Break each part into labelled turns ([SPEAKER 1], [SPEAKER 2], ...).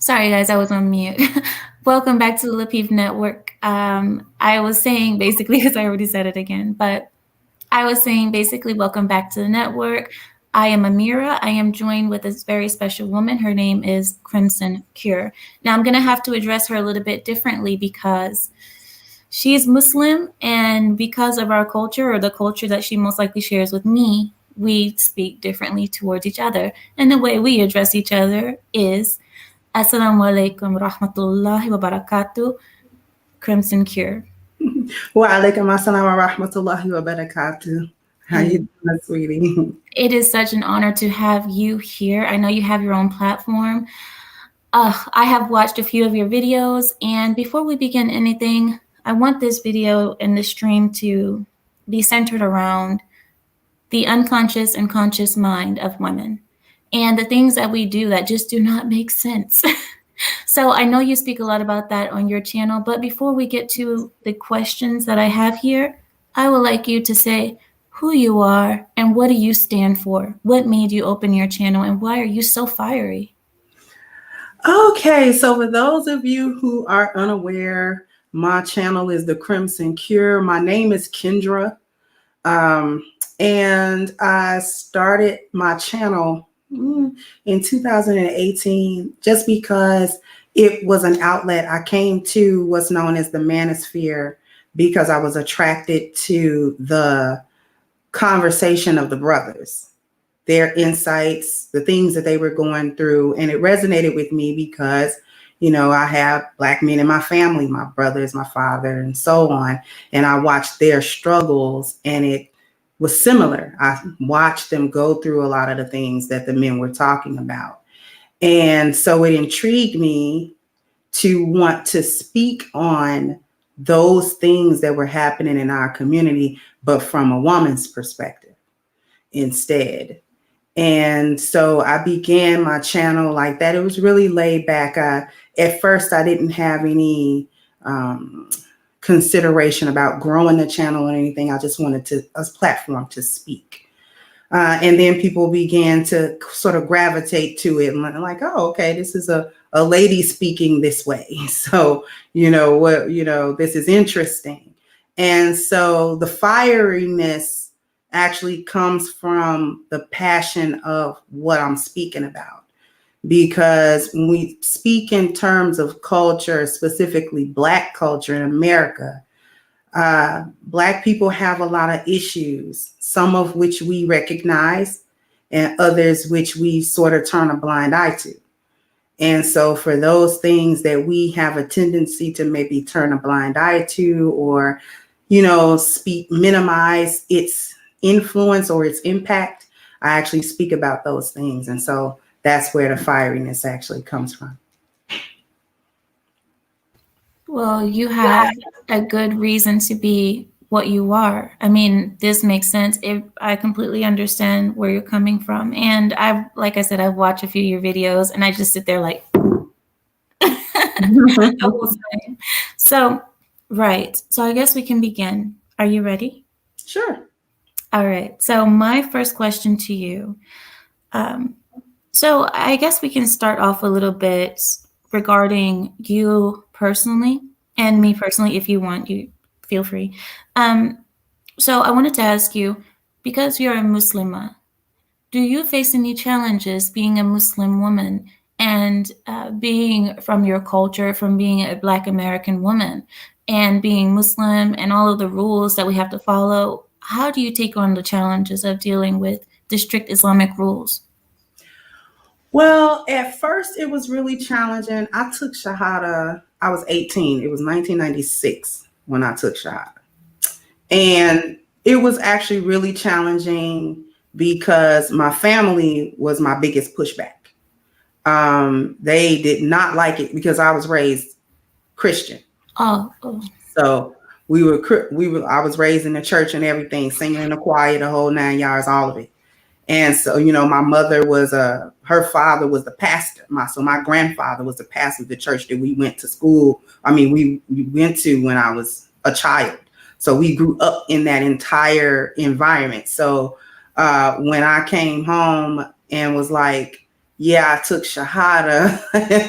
[SPEAKER 1] Sorry, guys, I was on mute. Welcome back to the Lapeef Network. I was saying basically, because I already said it again, but I was saying basically, welcome back to the network. I am Ameera. I am joined with this very special woman. Her name is Crimson Cure. Now, I'm going to have to address her a little bit differently because she's Muslim, and because of our culture, or the culture that she most likely shares with me, we speak differently towards each other. And the way we address each other is Assalamu alaikum rahmatullahi wa barakatuh, Crimson Cure.
[SPEAKER 2] Wa alaikum assalam wa rahmatullahi wa barakatuh. How you doing, sweetie?
[SPEAKER 1] It is such an honor to have you here. I know you have your own platform. I have watched a few of your videos, and before we begin anything, I want this video and the stream to be centered around the unconscious and conscious mind of women and the things that we do that just do not make sense. So I know you speak a lot about that on your channel, but before we get to the questions that I have here, I would like you to say who you are and what do you stand for? What made you open your channel and why are you so fiery?
[SPEAKER 2] Okay, so for those of you who are unaware, my channel is The Crimson Cure. My name is Kendra, and I started my channel in 2018 just because it was an outlet. I came to what's known as the manosphere because I was attracted to the conversation of the brothers, their insights, the things that they were going through. And it resonated with me because, you know, I have Black men in my family, my brothers, my father, and so on. And I watched their struggles and it was similar. I watched them go through a lot of the things that the men were talking about. And so it intrigued me to want to speak on those things that were happening in our community, but from a woman's perspective instead. And so I began my channel like that. It was really laid back. At first, I didn't have any consideration about growing the channel or anything. I just wanted a platform to speak. And then people began to sort of gravitate to it and like, oh, okay, this is a lady speaking this way. So, this is interesting. And so the fieriness actually comes from the passion of what I'm speaking about. Because when we speak in terms of culture, specifically Black culture in America, Black people have a lot of issues, some of which we recognize and others which we sort of turn a blind eye to. And so for those things that we have a tendency to maybe turn a blind eye to or, minimize its influence or its impact, I actually speak about those things. And so that's where the fieriness actually comes from.
[SPEAKER 1] Well, you have a good reason to be what you are. I mean, this makes sense. I completely understand where you're coming from. And like I said, I've watched a few of your videos and I just sit there like, So, right. So I guess we can begin. Are you ready?
[SPEAKER 2] Sure.
[SPEAKER 1] All right. So my first question to you. So I guess we can start off a little bit regarding you personally and me personally. If you want, you feel free. So I wanted to ask you, because you're a Muslimah, do you face any challenges being a Muslim woman and being from your culture, from being a Black American woman and being Muslim and all of the rules that we have to follow? How do you take on the challenges of dealing with the strict Islamic rules?
[SPEAKER 2] Well, at first it was really challenging. I took Shahada, I was 18. It was 1996 when I took Shahada. And it was actually really challenging because my family was my biggest pushback. They did not like it because I was raised Christian.
[SPEAKER 1] Oh.
[SPEAKER 2] So I was raised in the church and everything, singing in the choir, the whole 9 yards, all of it. And so, my mother was her father was the pastor. My grandfather was the pastor of the church that we went to school. We went to when I was a child. So we grew up in that entire environment. So when I came home and was like, yeah, I took Shahada.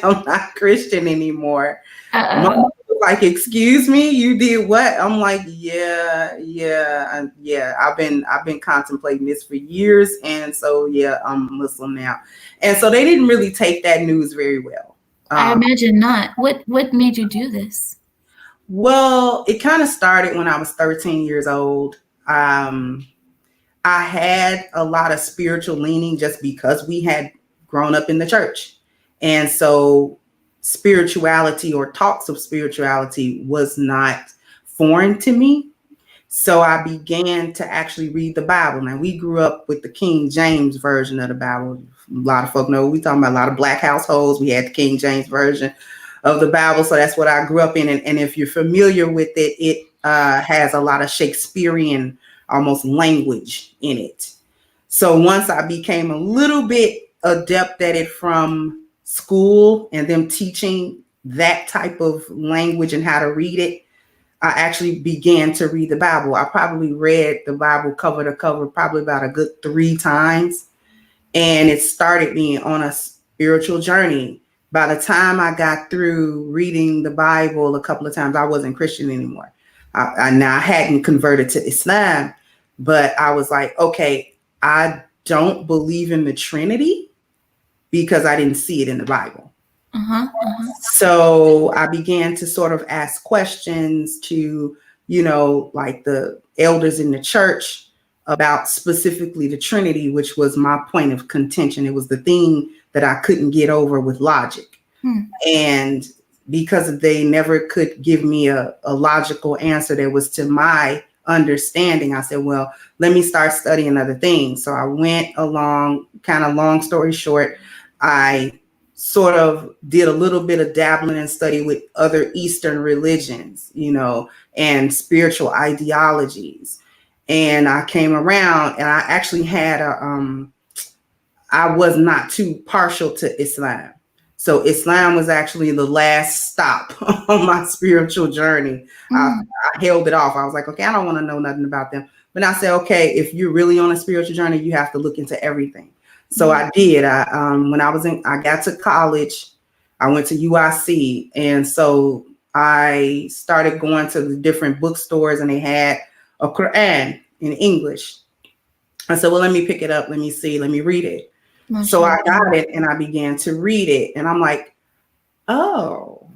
[SPEAKER 2] I'm not Christian anymore. My mom
[SPEAKER 1] Uh-oh.
[SPEAKER 2] was like, excuse me, you did what? I'm like, yeah. I've been contemplating this for years, and so yeah, I'm Muslim now. And so they didn't really take that news very well.
[SPEAKER 1] I
[SPEAKER 2] Um,
[SPEAKER 1] imagine not. What made you do this?
[SPEAKER 2] well, it kind of started when I was 13 years old. Um, I had a lot of spiritual leaning just because we had grown up in the church. And so spirituality or talks of spirituality was not foreign to me. So I began to actually read the Bible. Now we grew up with the King James version of the Bible. A lot of folk know we talking about a lot of black households. We had the King James version of the Bible. So that's what I grew up in. And if you're familiar with it, it has a lot of Shakespearean almost language in it. So once I became a little bit adept at it from school and them teaching that type of language and how to read it, I actually began to read the Bible. I probably read the Bible cover to cover probably about a good 3 times. And it started me on a spiritual journey. By the time I got through reading the Bible a couple of times, I wasn't Christian anymore. Now I hadn't converted to Islam, but I was like, okay, I don't believe in the Trinity because I didn't see it in the Bible.
[SPEAKER 1] Uh-huh. Uh-huh.
[SPEAKER 2] So I began to sort of ask questions to, like the elders in the church about specifically the Trinity, which was my point of contention. It was the thing that I couldn't get over with logic.
[SPEAKER 1] Hmm.
[SPEAKER 2] And because they never could give me a logical answer that was to my understanding, I said, well, let me start studying other things. So I went along, kind of long story short, I sort of did a little bit of dabbling and study with other Eastern religions, and spiritual ideologies. And I came around and I actually had I was not too partial to Islam. So Islam was actually the last stop on my spiritual journey. I,
[SPEAKER 1] Mm.
[SPEAKER 2] I held it off. I was like, okay, I don't want to know nothing about them. But I said, okay, if you're really on a spiritual journey, you have to look into everything. So
[SPEAKER 1] Yeah.
[SPEAKER 2] I did. When I got to college, I went to UIC, and so I started going to the different bookstores, and they had a Quran in English. I said, well, let me pick it up. Let me see. Let me read it. So I
[SPEAKER 1] Mashallah.
[SPEAKER 2] got it and I began to read it. And I'm like, oh,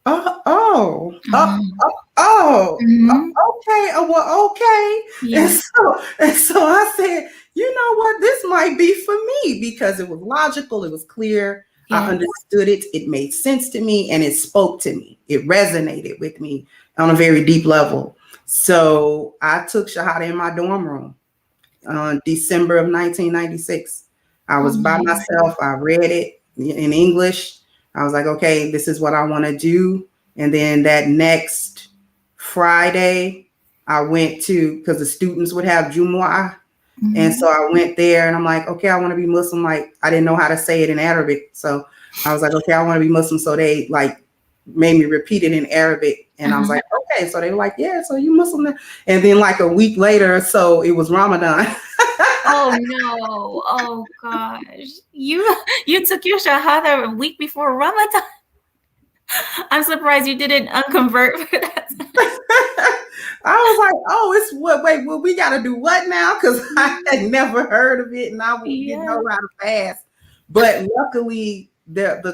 [SPEAKER 2] oh, oh, oh,
[SPEAKER 1] Uh-huh.
[SPEAKER 2] oh, oh,
[SPEAKER 1] Hmm.
[SPEAKER 2] okay. Well, okay. And
[SPEAKER 1] Yeah.
[SPEAKER 2] so I said, you know what? This might be for me because it was logical. It was clear. I
[SPEAKER 1] Yes.
[SPEAKER 2] understood it. It made sense to me and it spoke to me. It resonated with me on a very deep level. So I took Shahada in my dorm room on December of 1996. I
[SPEAKER 1] Oh
[SPEAKER 2] was by
[SPEAKER 1] my.
[SPEAKER 2] myself. I read it in English. I was like, okay, this is what I want to do. And then that next Friday, I went to, because the students would have Jumu'ah. And
[SPEAKER 1] Hmm.
[SPEAKER 2] so I went there and I'm like, okay, I want to be Muslim. Like, I didn't know how to say it in Arabic. So I was like, okay, I want to be Muslim. So they like made me repeat it in Arabic. And I was
[SPEAKER 1] Uh-huh.
[SPEAKER 2] like, okay. So they were like, yeah, so you Muslim now. And then like a week later or so, it was Ramadan.
[SPEAKER 1] Oh no. Oh gosh. You took your shahada a week before Ramadan. I'm surprised you didn't unconvert for that.
[SPEAKER 2] I was like, oh, it's what? Wait, well, we got to do what now? Because I
[SPEAKER 1] Mhm.
[SPEAKER 2] had never heard of it and I didn't
[SPEAKER 1] Yeah.
[SPEAKER 2] know how to fast. But luckily, the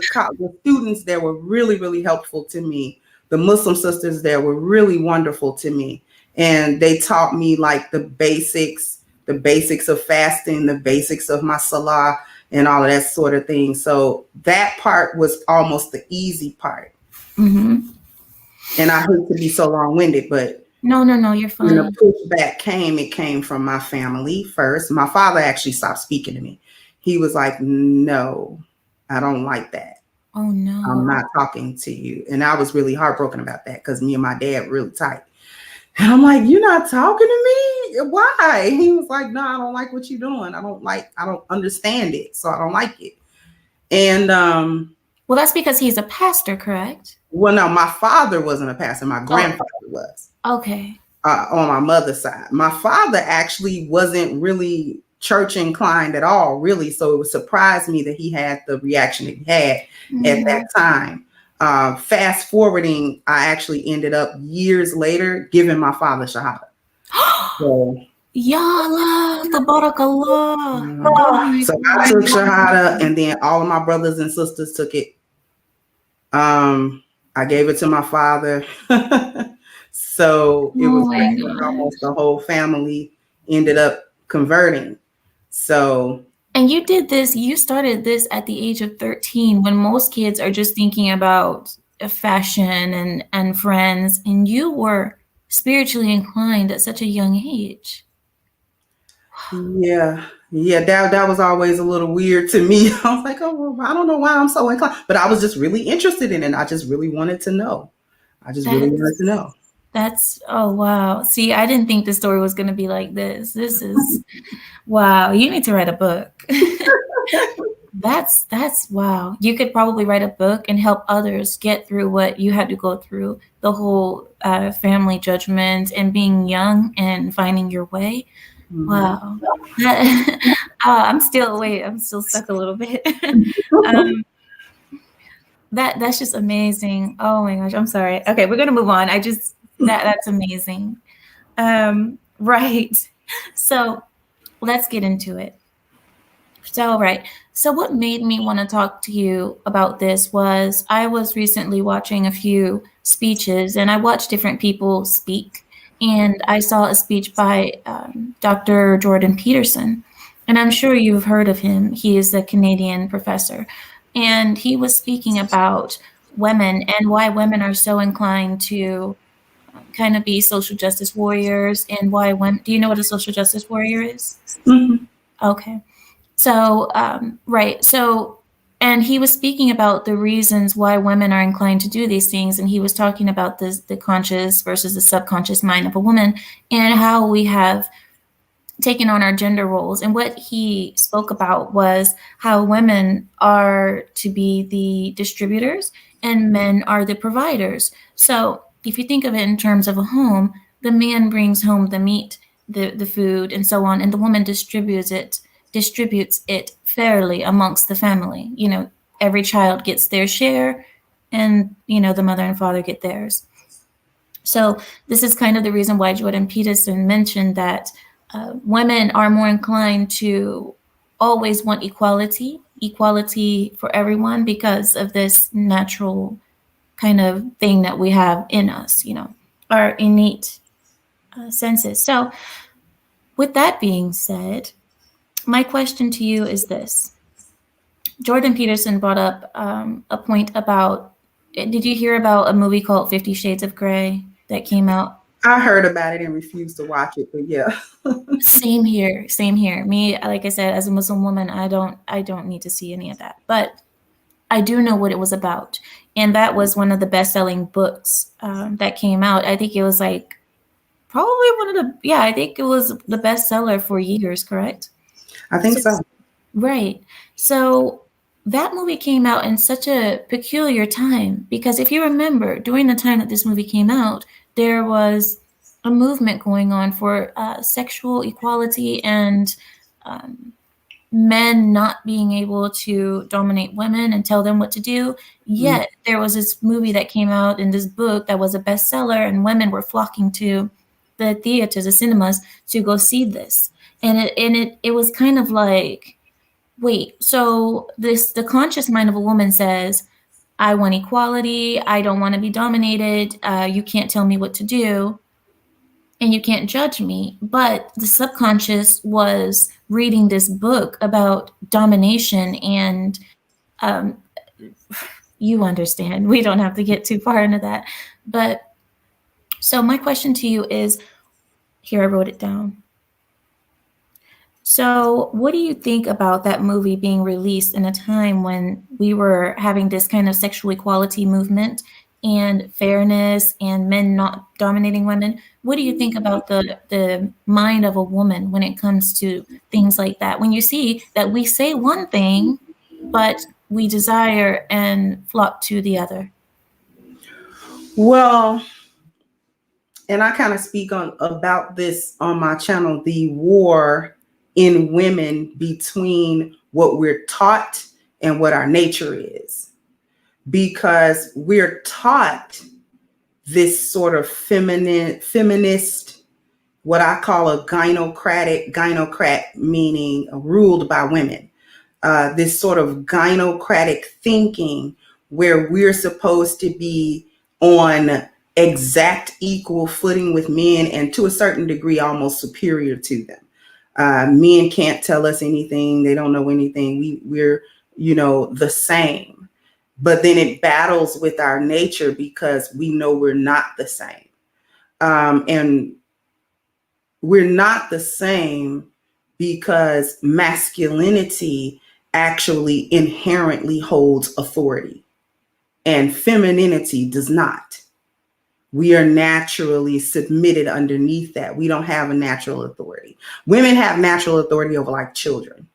[SPEAKER 2] students there were really, really helpful to me. The Muslim sisters there were really wonderful to me. And they taught me like the basics of fasting, the basics of my salah, and all of that sort of thing. So that part was almost the easy part.
[SPEAKER 1] Hmm.
[SPEAKER 2] And I hate to be so long winded, but
[SPEAKER 1] No, no, no, you're
[SPEAKER 2] when the
[SPEAKER 1] fine.
[SPEAKER 2] pushback came, it came from my family first. My father actually stopped speaking to me. He was like, no, I don't like that.
[SPEAKER 1] Oh
[SPEAKER 2] I'm
[SPEAKER 1] no.
[SPEAKER 2] not talking to you. And I was really heartbroken about that because me and my dad were really tight. And I'm like, you're not talking to me? Why? He was like, no, I don't like what you're doing. I don't understand it. So I don't like it. And
[SPEAKER 1] Well, that's because he's a pastor, correct?
[SPEAKER 2] well, no, my father wasn't a pastor. My
[SPEAKER 1] Oh,
[SPEAKER 2] grandfather was.
[SPEAKER 1] okay.
[SPEAKER 2] On my mother's side. My father actually wasn't really church inclined at all, really. So it would surprise me that he had the reaction that he had at that time. Fast forwarding, I actually ended up years later giving my father shahada. So,
[SPEAKER 1] Ya Allah, tabarakallah. Oh my
[SPEAKER 2] so I took
[SPEAKER 1] God.
[SPEAKER 2] shahada, and then all of my brothers and sisters took it. I gave it to my father. So it
[SPEAKER 1] Oh
[SPEAKER 2] was
[SPEAKER 1] my
[SPEAKER 2] almost
[SPEAKER 1] gosh.
[SPEAKER 2] the whole family ended up converting. So
[SPEAKER 1] And you did this, you started this at the age of 13 when most kids are just thinking about fashion and friends, and you were spiritually inclined at such a young age.
[SPEAKER 2] yeah, that was always a little weird to me. I was like, oh, well, I don't know why I'm so inclined, but I was just really interested in it. I just really wanted to know. I just really wanted to
[SPEAKER 1] That's
[SPEAKER 2] know.
[SPEAKER 1] that's oh wow. See, I didn't think the story was going to be like this. This is wow. You need to write a book. That's wow. You could probably write a book and help others get through what you had to go through, the whole family judgment and being young and finding your way.
[SPEAKER 2] Mhm.
[SPEAKER 1] Wow. That, I'm still wait. I'm still stuck a little bit. um, that's just amazing. Oh my gosh. I'm sorry. Okay, we're gonna move on. I just that's amazing. Right. So let's get into it. So, right. So, what made me want to talk to you about this was I was recently watching a few speeches and I watched different people speak. And I saw a speech by Dr. Jordan Peterson. And I'm sure you've heard of him. He is a Canadian professor. And he was speaking about women and why women are so inclined to kind of be social justice warriors and why women. Do you know what a social justice warrior is?
[SPEAKER 2] Mhm.
[SPEAKER 1] Okay. So, right. So, and he was speaking about the reasons why women are inclined to do these things. And he was talking about the conscious versus the subconscious mind of a woman and how we have taken on our gender roles. And what he spoke about was how women are to be the distributors and men are the providers. So, if you think of it in terms of a home, the man brings home the meat, the food, and so on, and the woman distributes it fairly amongst the family. Every child gets their share, and the mother and father get theirs. So this is kind of the reason why Jordan Peterson mentioned that women are more inclined to always want equality for everyone because of this natural kind of thing that we have in us, our innate senses. So with that being said, my question to you is this. Jordan Peterson brought up a point about, did you hear about a movie called 50 Shades of Grey that came out?
[SPEAKER 2] I heard about it and refused to watch it, but yeah.
[SPEAKER 1] Same here, same here. Me, like I said, as a Muslim woman, I don't need to see any of that. But I do know what it was about. And that was one of the best-selling books that came out. I think it was like probably I think it was the bestseller for years, correct?
[SPEAKER 2] I think
[SPEAKER 1] So
[SPEAKER 2] so.
[SPEAKER 1] right. So that movie came out in such a peculiar time because if you remember, during the time that this movie came out, there was a movement going on for sexual equality and um, men not being able to dominate women and tell them what to do.
[SPEAKER 2] Mm.
[SPEAKER 1] Yet there was this movie that came out in this book that was a bestseller, and women were flocking to the theaters, the cinemas, to go see this. And it was kind of like, wait, so the conscious mind of a woman says, I want equality, I don't want to be dominated, you can't tell me what to do, and you can't judge me. But the subconscious was reading this book about domination, and um, you understand. We don't have to get too far into that. But so my question to you is, here I wrote it down. So, what do you think about that movie being released in a time when we were having this kind of sexual equality movement and fairness and men not dominating women? What do you think about the mind of a woman when it comes to things like that? When you see that we say one thing, but we desire and flock to the other.
[SPEAKER 2] Well, and I kind of speak on about this on my channel, the war in women between what we're taught and what our nature is, because we're taught this sort of feminist, what I call a gynocrat meaning ruled by women, this sort of gynocratic thinking where we're supposed to be on exact equal footing with men, and to a certain degree almost superior to them. Men can't tell us anything. They don't know anything. We're, the same. But then it battles with our nature because we know we're not the same. And we're not the same because masculinity actually inherently holds authority and femininity does not. We are naturally submitted underneath that. We don't have a natural authority. Women have natural authority over like children,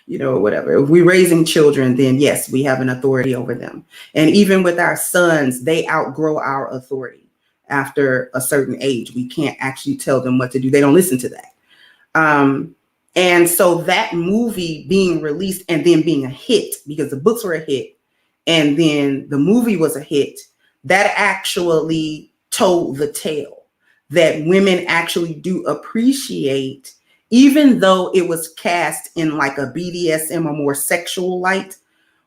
[SPEAKER 2] whatever. If we're raising children, then yes, we have an authority over them. And even with our sons, they outgrow our authority after a certain age. We can't actually tell them what to do. They don't listen to that. And so that movie being released and then being a hit, because the books were a hit and then the movie was a hit, that actually told the tale that women actually do appreciate, even though it was cast in like a BDSM or more sexual light,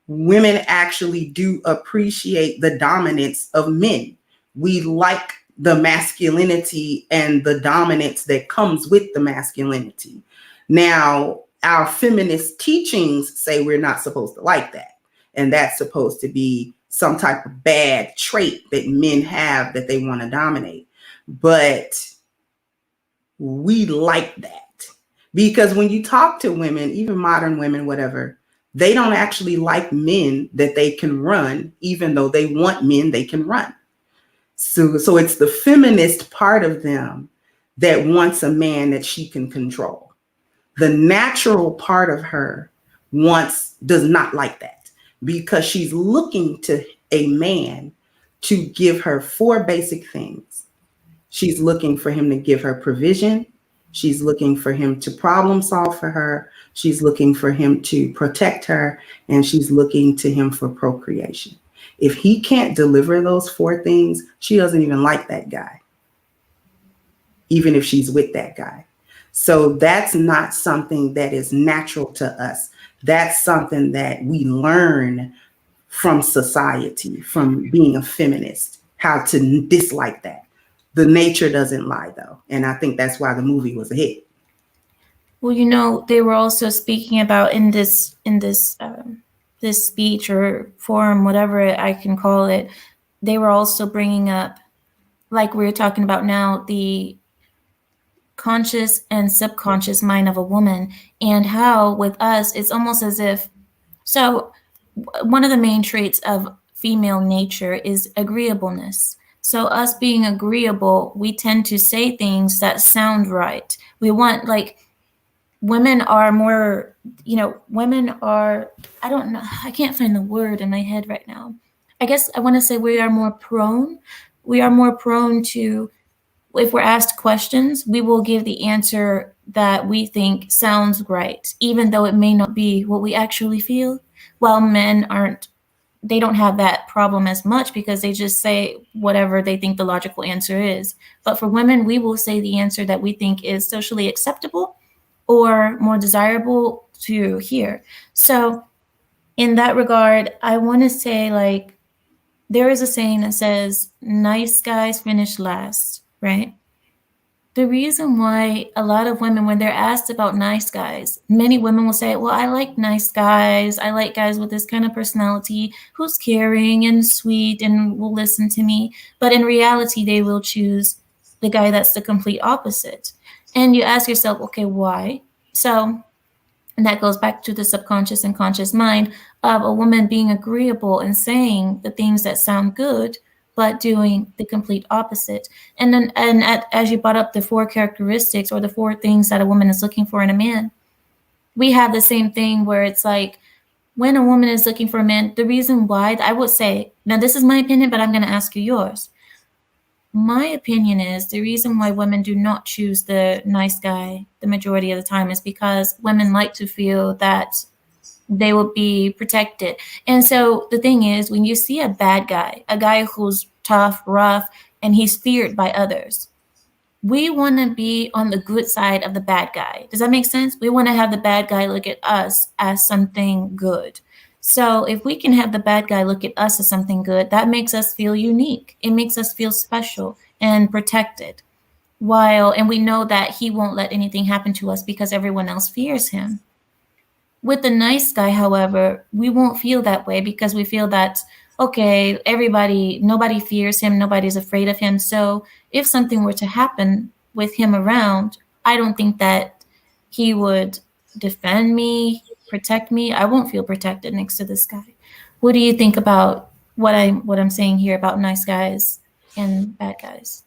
[SPEAKER 2] women actually do appreciate the dominance of men. We like the masculinity and the dominance that comes with the masculinity. Now, our feminist teachings say we're not supposed to like that. And that's supposed to be some type of bad trait that men have that they want to dominate. But we like that. Because when you talk to women, even modern women, whatever, they don't actually like men that they can run, even though they want men they can run. So it's the feminist part of them that wants a man that she can control. The natural part of her does not like that, because she's looking to a man to give her 4 basic things. She's looking for him to give her provision. She's looking for him to problem solve for her. She's looking for him to protect her. And she's looking to him for procreation. If he can't deliver those 4 things, she doesn't even like that guy, even if she's with that guy. So that's not something that is natural to us. That's something that we learn from society, from being a feminist, how to dislike that. The nature doesn't lie, though. And I think that's why the movie was a hit.
[SPEAKER 1] Well, they were also speaking about in this this speech or forum, whatever I can call it, they were also bringing up, like we're talking about now, the conscious and subconscious mind of a woman, and how with us it's almost as if, so one of the main traits of female nature is agreeableness. So us being agreeable, we tend to say things that sound right. We want, like, women are more, women are, I don't know, I can't find the word in my head right now. I guess I want to say we are more prone to, if we're asked questions, we will give the answer that we think sounds right, even though it may not be what we actually feel. While men they don't have that problem as much because they just say whatever they think the logical answer is. But for women, we will say the answer that we think is socially acceptable or more desirable to hear. So in that regard, I want to say, like, there is a saying that says, nice guys finish last, right? The reason why a lot of women, when they're asked about nice guys, many women will say, well, I like nice guys. I like guys with this kind of personality who's caring and sweet and will listen to me. But in reality, they will choose the guy that's the complete opposite. And you ask yourself, okay, why? So, and that goes back to the subconscious and conscious mind of a woman being agreeable and saying the things that sound good, but doing the complete opposite. And then, as you brought up the 4 characteristics or the 4 things that a woman is looking for in a man, we have the same thing where it's like, when a woman is looking for a man, the reason why, I would say, now this is my opinion, but I'm going to ask you yours. my opinion is the reason why women do not choose the nice guy the majority of the time is because women like to feel that they will be protected. And so the thing is, when you see a bad guy, a guy who's tough, rough, and he's feared by others, we want to be on the good side of the bad guy. Does that make sense? We want to have the bad guy look at us as something good. So if we can have the bad guy look at us as something good, that makes us feel unique. It makes us feel special and protected. And we know that he won't let anything happen to us because everyone else fears him. With the nice guy, however, we won't feel that way because we feel that, okay, nobody fears him, nobody's afraid of him. So if something were to happen with him around, I don't think that he would defend me, protect me. I won't feel protected next to this guy. What do you think about what I'm saying here about nice guys and bad guys?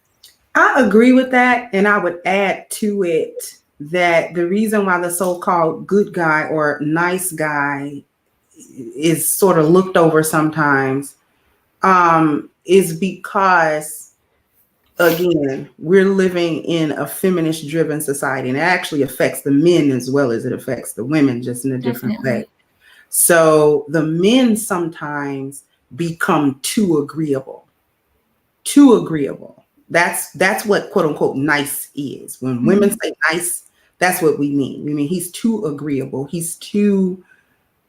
[SPEAKER 2] I agree with that. And I would add to it that the reason why the so-called good guy or nice guy is sort of looked over sometimes is because, again, we're living in a feminist driven society, and it actually affects the men as well as it affects the women, just in a different way.
[SPEAKER 1] Definitely.
[SPEAKER 2] So the men sometimes become too agreeable. Too agreeable. That's what quote unquote nice is. When women say nice, that's what we mean. We mean he's too agreeable. He's too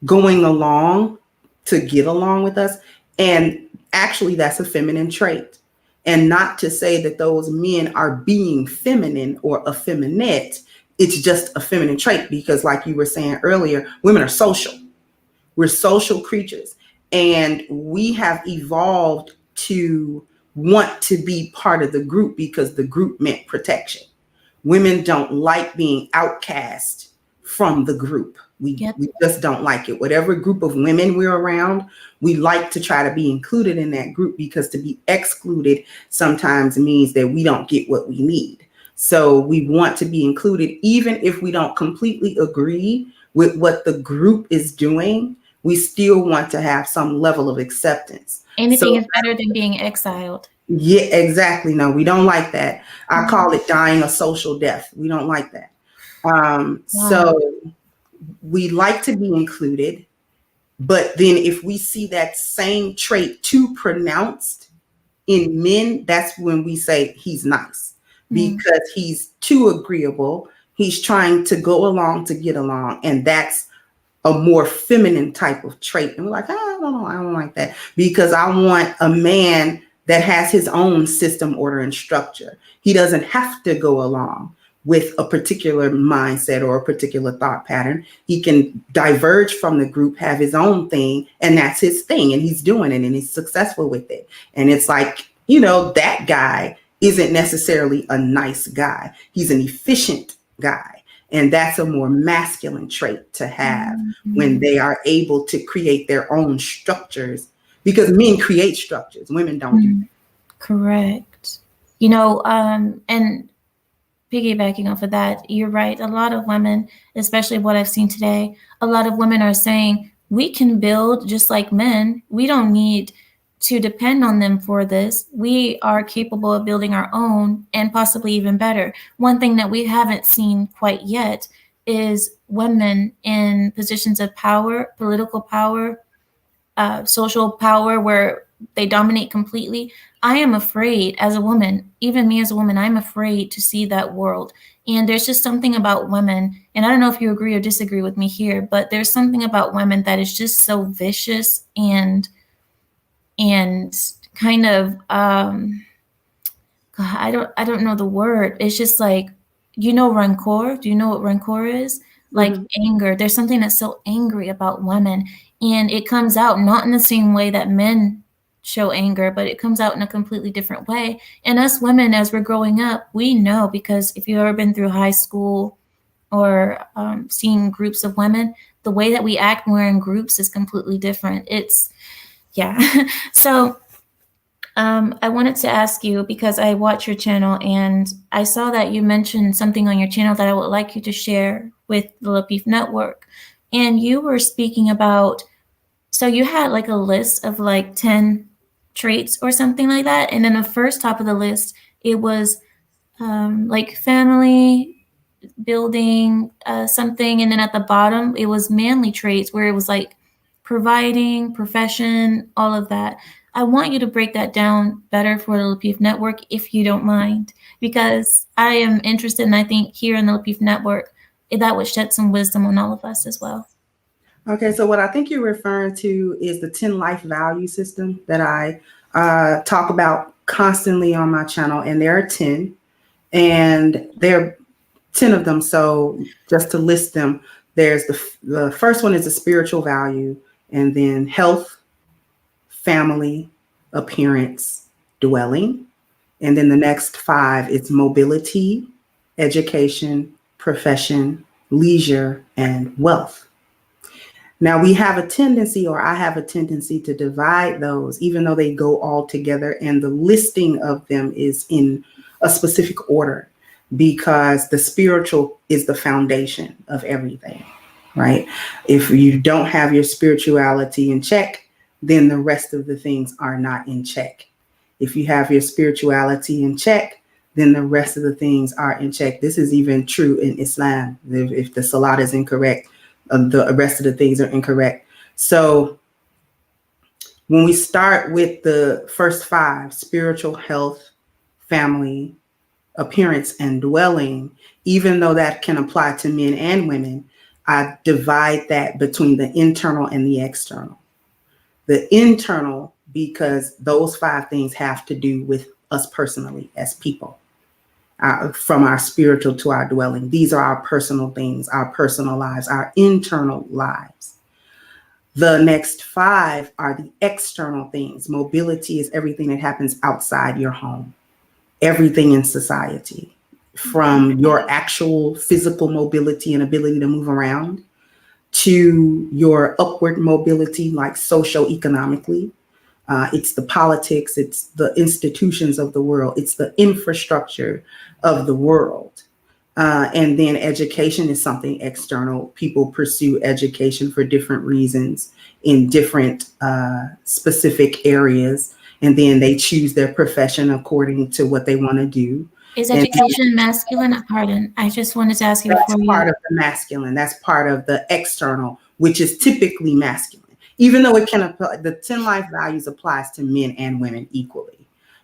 [SPEAKER 2] going along to get along with us. And actually, that's a feminine trait. And not to say that those men are being feminine or effeminate. It's just a feminine trait because, like you were saying earlier, women are social. We're social creatures. And we have evolved to want to be part of the group because the group meant protection. Women don't like being outcast from the group. We just don't like it. Whatever group of women we're around, we like to try to be included in that group because to be excluded sometimes means that we don't get what we need. So we want to be included, even if we don't completely agree with what the group is doing, we still want to have some level of acceptance.
[SPEAKER 1] Anything is better than being exiled.
[SPEAKER 2] Yeah, exactly. No, we don't like that. I call it dying a social death. We don't like that. So we like to be included, but then if we see that same trait too pronounced in men, that's when we say he's nice because he's too agreeable. He's trying to go along to get along, and that's a more feminine type of trait. And we're like, I don't know, I don't like that because I want a man that has his own system, order, and structure. He doesn't have to go along with a particular mindset or a particular thought pattern. He can diverge from the group, have his own thing, and that's his thing. And he's doing it and he's successful with it. And it's like, that guy isn't necessarily a nice guy. He's an efficient guy. And that's a more masculine trait to have when they are able to create their own structures, because men create structures. Women don't do that.
[SPEAKER 1] Correct. And piggybacking off of that, you're right. A lot of women, especially what I've seen today, a lot of women are saying, we can build just like men. We don't need to depend on them for this. We are capable of building our own and possibly even better. One thing that we haven't seen quite yet is women in positions of power, political power, social power, where they dominate completely. I am afraid as a woman, even me as a woman, I'm afraid to see that world. And there's just something about women, and I don't know if you agree or disagree with me here, but there's something about women that is just so vicious and kind of I don't know the word. It's just like, rancor. Do you know what rancor is? Like anger. There's something that's so angry about women, and it comes out not in the same way that men show anger, but it comes out in a completely different way. And us women, as we're growing up, we know, because if you've ever been through high school or seeing groups of women, the way that we act when we're in groups is completely different. So I wanted to ask you, because I watch your channel and I saw that you mentioned something on your channel that I would like you to share with the Lapeef Network. And you were speaking about, so you had like a list of like 10 traits or something like that. And then the first top of the list, it was like family, building something, and then at the bottom it was manly traits where it was like providing, profession, all of that. I want you to break that down better for the Lapeef Network if you don't mind, because I am interested, and I think here in the Lapeef Network that would shed some wisdom on all of us as well.
[SPEAKER 2] Okay, so what I think you're referring to is the 10 life value system that I talk about constantly on my channel, and there are 10, and there are 10 of them. So just to list them, there's the first one is a spiritual value, and then health, family, appearance, dwelling. And then the next 5 is mobility, education, profession, leisure, and wealth. Now we have a tendency, or I have a tendency, to divide those, even though they go all together, and the listing of them is in a specific order, because the spiritual is the foundation of everything, right? If you don't have your spirituality in check, then the rest of the things are not in check. If you have your spirituality in check, then the rest of the things are in check. This is even true in Islam. If the salat is incorrect, the rest of the things are incorrect. So when we start with the first 5, spiritual, health, family, appearance, and dwelling, even though that can apply to men and women, I divide that between the internal and the external. The internal, because those 5 things have to do with us personally as people. From our spiritual to our dwelling. These are our personal things, our personal lives, our internal lives. The next 5 are the external things. Mobility is everything that happens outside your home, everything in society, from your actual physical mobility and ability to move around to your upward mobility, like socio-economically. It's the politics, it's the institutions of the world, it's the infrastructure of the world. And then education is something external. People pursue education for different reasons in different specific areas. And then they choose their profession according to what they want to do.
[SPEAKER 1] Is
[SPEAKER 2] And
[SPEAKER 1] education masculine? Pardon, I just wanted to ask you
[SPEAKER 2] that's
[SPEAKER 1] before
[SPEAKER 2] part
[SPEAKER 1] you.
[SPEAKER 2] of the masculine. That's part of the external, which is typically masculine. Even though it can apply, the 10 life values applies to men and women equally.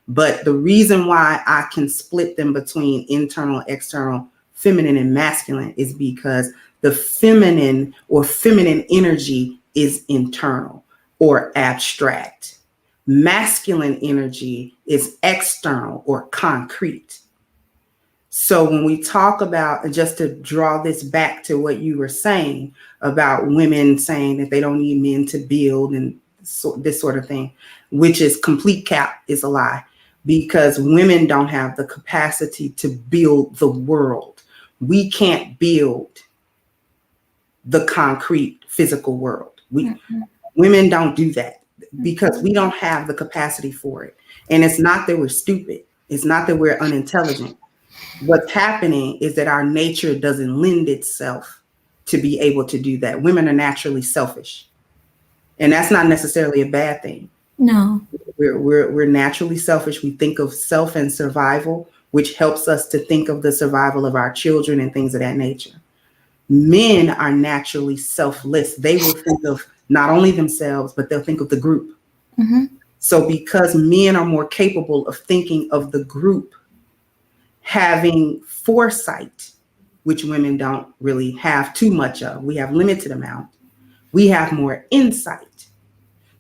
[SPEAKER 2] But the reason why I can split them between internal, external, feminine, and masculine is because the feminine or feminine energy is internal or abstract. Masculine energy is external or concrete. So when we talk about, just to draw this back to what you were saying about women saying that they don't need men to build and this sort of thing, which is complete cap, is a lie, because women don't have the capacity to build the world. We can't build the concrete physical world. Women don't do that because we don't have the capacity for it. And it's not that we're stupid. It's not that we're unintelligent. What's happening is that our nature doesn't lend itself to be able to do that. Women are naturally selfish, and that's not necessarily a bad thing.
[SPEAKER 1] No.
[SPEAKER 2] We're naturally selfish. We think of self and survival, which helps us to think of the survival of our children and things of that nature. Men are naturally selfless. They will think of not only themselves, but they'll think of the group.
[SPEAKER 1] Mm-hmm.
[SPEAKER 2] So because men are more capable of thinking of the group, having foresight, which women don't really have too much of, we have limited amount, we have more insight.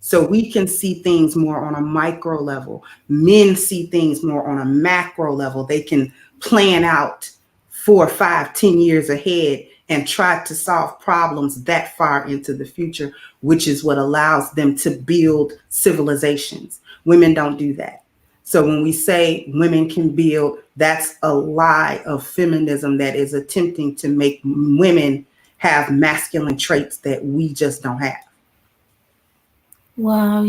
[SPEAKER 2] So we can see things more on a micro level. Men see things more on a macro level. They can plan out 4, 5, 10 years ahead and try to solve problems that far into the future, which is what allows them to build civilizations. Women don't do that. So when we say women can build, that's a lie of feminism that is attempting to make women have masculine traits that we just don't have.
[SPEAKER 1] Wow,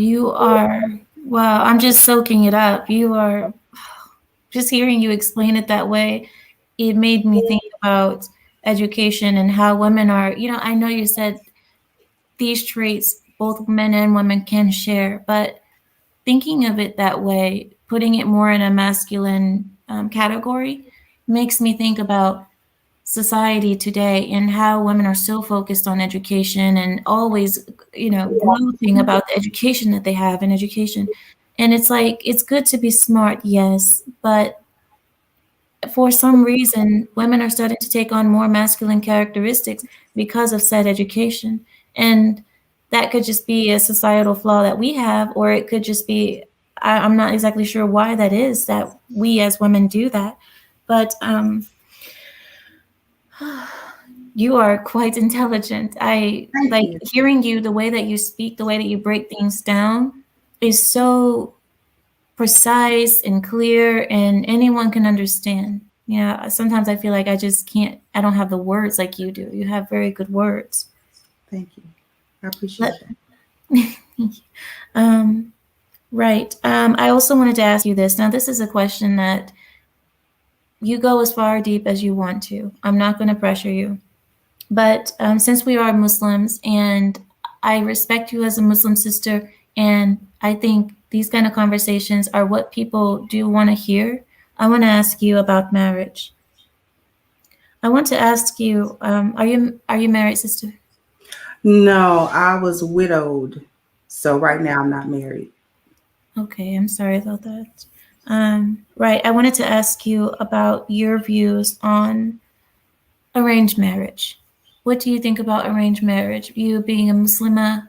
[SPEAKER 1] wow, I'm just soaking it up. You are, just hearing you explain it that way, it made me think about education and how women are, I know you said these traits both men and women can share, but thinking of it that way, putting it more in a masculine category, makes me think about society today and how women are so focused on education and always, gloating about the education that they have in education. And it's like, it's good to be smart, yes, but for some reason, women are starting to take on more masculine characteristics because of said education. And that could just be a societal flaw that we have, or it could just be, I'm not exactly sure why that is, that we as women do that. But you are quite intelligent. I
[SPEAKER 2] Thank
[SPEAKER 1] like
[SPEAKER 2] you.
[SPEAKER 1] hearing you, the way that you speak, the way that you break things down is so precise and clear, and anyone can understand. Yeah, sometimes I feel like I just can't, I don't have the words like you do. You have very good words.
[SPEAKER 2] Thank you. I appreciate
[SPEAKER 1] Let,
[SPEAKER 2] that.
[SPEAKER 1] right. I also wanted to ask you this. Now, this is a question that you go as far deep as you want to. I'm not going to pressure you. But since we are Muslims, and I respect you as a Muslim sister, and I think these kind of conversations are what people do want to hear, I want to ask you about marriage. I want to ask you, are you married, sister?
[SPEAKER 2] No, I was widowed. So right now I'm not married.
[SPEAKER 1] Okay, I'm sorry about that. Right, I wanted to ask you about your views on arranged marriage. What do you think about arranged marriage? You being a Muslimah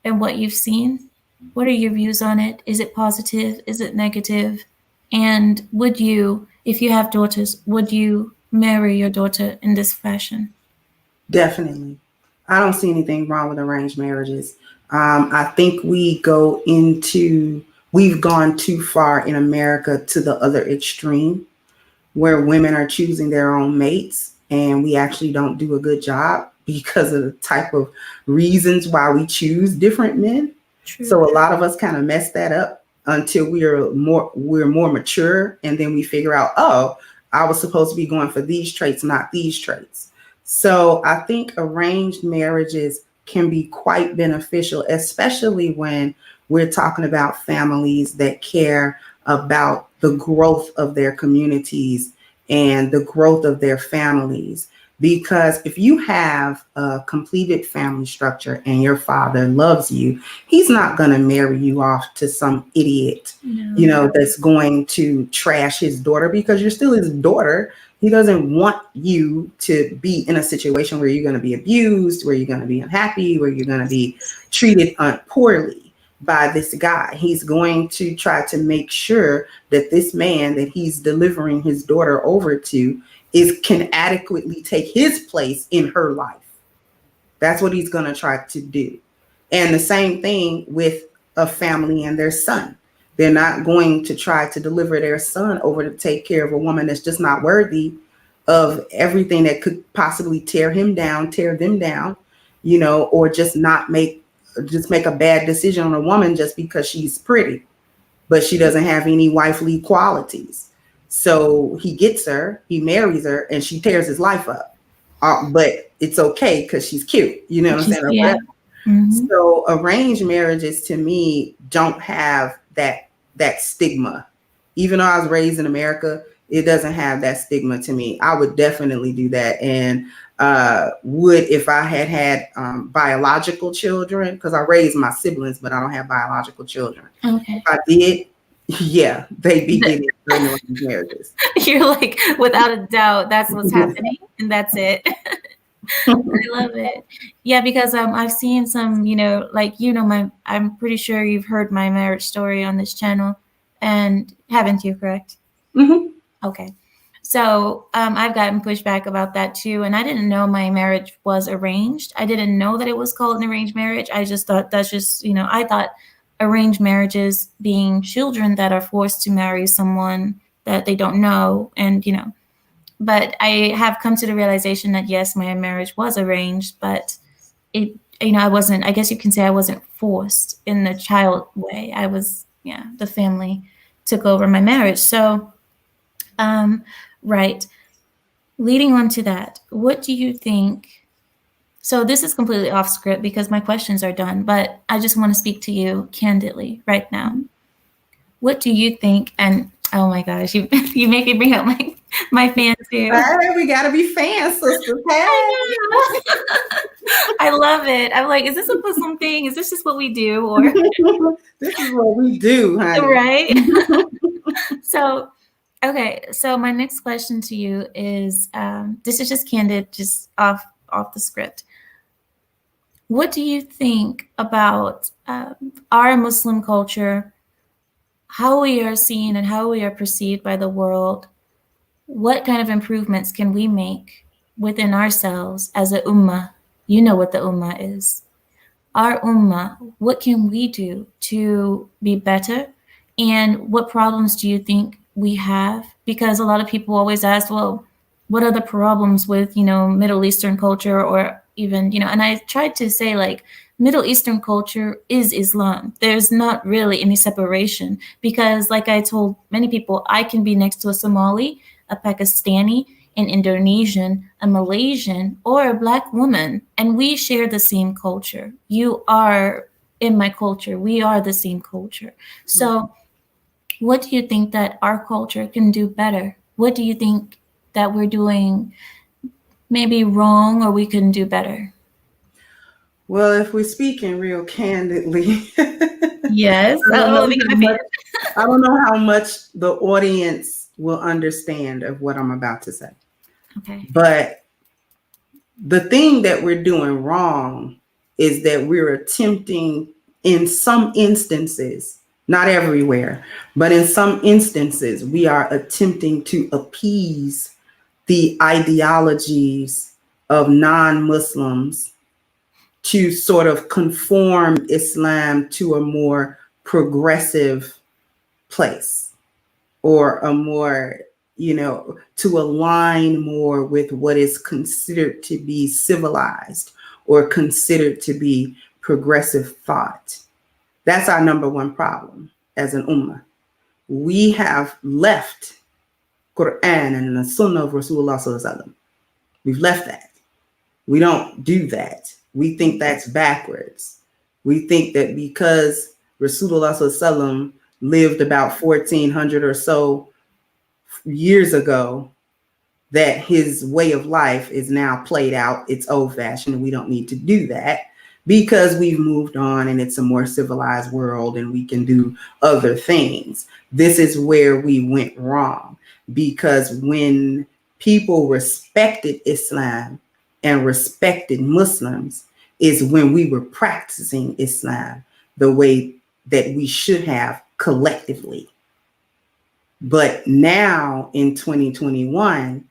[SPEAKER 1] and what you've seen, what are your views on it? Is it positive? Is it negative? And would you, if you have daughters, would you marry your daughter in this fashion?
[SPEAKER 2] Definitely. I don't see anything wrong with arranged marriages. I think we've gone too far in America to the other extreme where women are choosing their own mates, and we actually don't do a good job because of the type of reasons why we choose different men.
[SPEAKER 1] True.
[SPEAKER 2] So a lot of us kind of mess that up until we're more mature, and then we figure out, oh, I was supposed to be going for these traits, not these traits. So I think arranged marriages can be quite beneficial, especially when we're talking about families that care about the growth of their communities and the growth of their families. Because if you have a completed family structure and your father loves you, he's not going to marry you off to some idiot,
[SPEAKER 1] No.
[SPEAKER 2] that's going to trash his daughter, because you're still his daughter. He doesn't want you to be in a situation where you're going to be abused, where you're going to be unhappy, where you're going to be treated poorly by this guy. He's going to try to make sure that this man that he's delivering his daughter over to can adequately take his place in her life. That's what he's going to try to do. And the same thing with a family and their son. They're not going to try to deliver their son over to take care of a woman that's just not worthy of everything that could possibly tear them down, or just make a bad decision on a woman just because she's pretty, but she doesn't have any wifely qualities. So he gets her, he marries her, and she tears his life up. But it's okay because she's cute, you know what I'm saying? Or
[SPEAKER 1] Yeah.
[SPEAKER 2] whatever.
[SPEAKER 1] Mm-hmm.
[SPEAKER 2] So arranged marriages to me don't have that stigma. Even though I was raised in America, it doesn't have that stigma to me. I would definitely do that, and would if I had biological children, because I raised my siblings, but I don't have biological children. If
[SPEAKER 1] Okay.
[SPEAKER 2] I did, yeah, they'd be getting arranged marriages.
[SPEAKER 1] You're like, without a doubt, that's what's happening, and that's it. I love it. Yeah, because I've seen some, like my I'm pretty sure you've heard my marriage story on this channel, and haven't you, correct?
[SPEAKER 2] Mhm.
[SPEAKER 1] Okay. So I've gotten pushback about that too, and I didn't know my marriage was arranged. I didn't know that it was called an arranged marriage. I just thought that's just, I thought arranged marriages being children that are forced to marry someone that they don't know, and but I have come to the realization that yes, my marriage was arranged, but it, I wasn't, I guess you can say I wasn't forced in the child way. I was, yeah, the family took over my marriage. So, right. Leading on to that, what do you think? So this is completely off script because my questions are done, but I just want to speak to you candidly right now. what do you think? And oh my gosh, you make me bring up my fans too.
[SPEAKER 2] Hey, we gotta be fans, sisters. Hey.
[SPEAKER 1] I know. I love it. I'm like, is this a Muslim thing? Is this just what we do? Or
[SPEAKER 2] This is what we do, honey.
[SPEAKER 1] right? So, okay. So my next question to you is, this is just candid, just off the script. What do you think about our Muslim culture, how we are seen and how we are perceived by the world? What kind of improvements can we make within ourselves as a ummah? You know what the ummah is. Our ummah, what can we do to be better? And what problems do you think we have? Because a lot of people always ask, well, what are the problems with, Middle Eastern culture, or even, and I tried to say, like, Middle Eastern culture is Islam. There's not really any separation because, like I told many people, I can be next to a Somali, a Pakistani, an Indonesian, a Malaysian, or a Black woman, and we share the same culture. You are in my culture. We are the same culture. So, what do you think that our culture can do better? What do you think that we're doing maybe wrong or we can do better?
[SPEAKER 2] Well, if we're speaking real candidly,
[SPEAKER 1] Yes.
[SPEAKER 2] I don't know how much the audience will understand of what I'm about to say.
[SPEAKER 1] Okay.
[SPEAKER 2] But the thing that we're doing wrong is that we're attempting, in some instances, not everywhere, but in some instances, we are attempting to appease the ideologies of non-Muslims to sort of conform Islam to a more progressive place, or a more, to align more with what is considered to be civilized or considered to be progressive thought. That's our number one problem as an ummah. We have left Quran and the Sunnah of Rasulullah Sallallahu Alaihi Wasallam. We've left that. We don't do that. We think that's backwards. We think that because Rasulullah Sallallahu Alaihi Wasallam lived about 1400 or so years ago, that his way of life is now played out. It's old fashioned. We don't need to do that because we've moved on and it's a more civilized world and we can do other things. This is where we went wrong, because when people respected Islam and respected Muslims is when we were practicing Islam the way that we should have collectively. But now in 2021,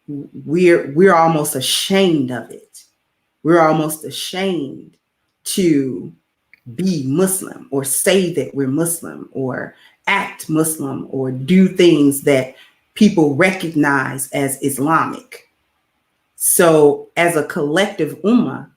[SPEAKER 2] we're almost ashamed of it. We're almost ashamed to be Muslim or say that we're Muslim or act Muslim or do things that people recognize as Islamic. So as a collective ummah,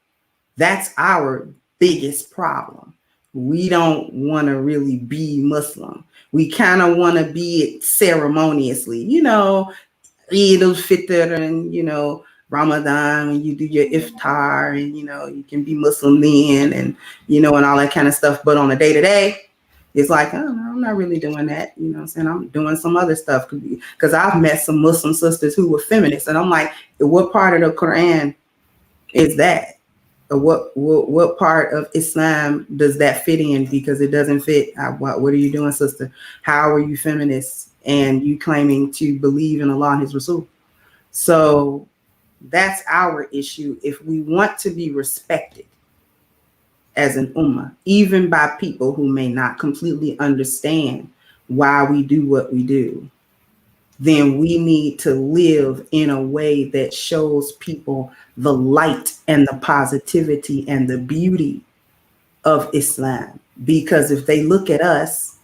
[SPEAKER 2] that's our biggest problem. We don't want to really be Muslim. We kind of want to be it ceremoniously, Eid al-Fitr and, Ramadan, when you do your iftar and, you can be Muslim then and, and all that kind of stuff. But on a day-to-day, it's like, oh, no, I'm not really doing that. You know what I'm saying? I'm doing some other stuff because I've met some Muslim sisters who were feminists. And I'm like, what part of the Quran is that? Or what part of Islam does that fit in? Because it doesn't fit. What are you doing, sister? How are you feminist and you claiming to believe in Allah and His Rasul? So that's our issue. If we want to be respected as an ummah, even by people who may not completely understand why we do what we do, then we need to live in a way that shows people the light and the positivity and the beauty of Islam. Because if they look at us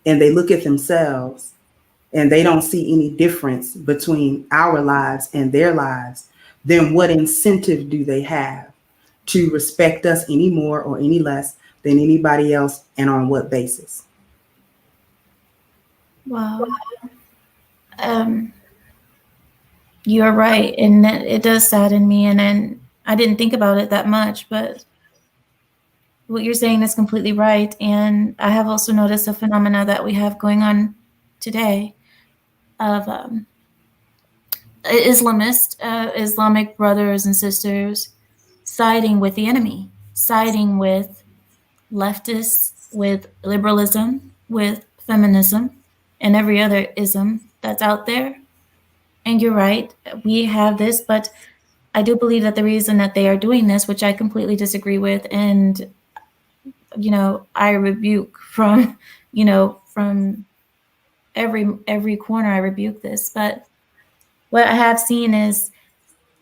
[SPEAKER 2] and they look at themselves and they don't see any difference between our lives and their lives, then what incentive do they have to respect us any more or any less than anybody else, and on what basis?
[SPEAKER 1] Wow. You're right, and it does sadden me, and then I didn't think about it that much, but what you're saying is completely right. And I have also noticed a phenomena that we have going on today of Islamic brothers and sisters siding with the enemy, siding with leftists, with liberalism, with feminism, and every other ism that's out there. And you're right, we have this, but I do believe that the reason that they are doing this, which I completely disagree with, and I rebuke from, from every corner, I rebuke this. But what I have seen is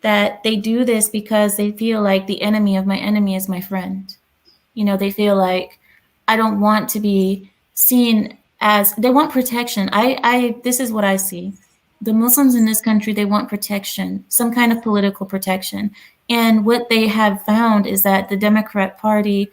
[SPEAKER 1] that they do this because they feel like the enemy of my enemy is my friend. They feel like I don't want to be seen as, they want protection. I this is what I see. The Muslims in this country, they want protection, some kind of political protection. And what they have found is that the Democrat Party,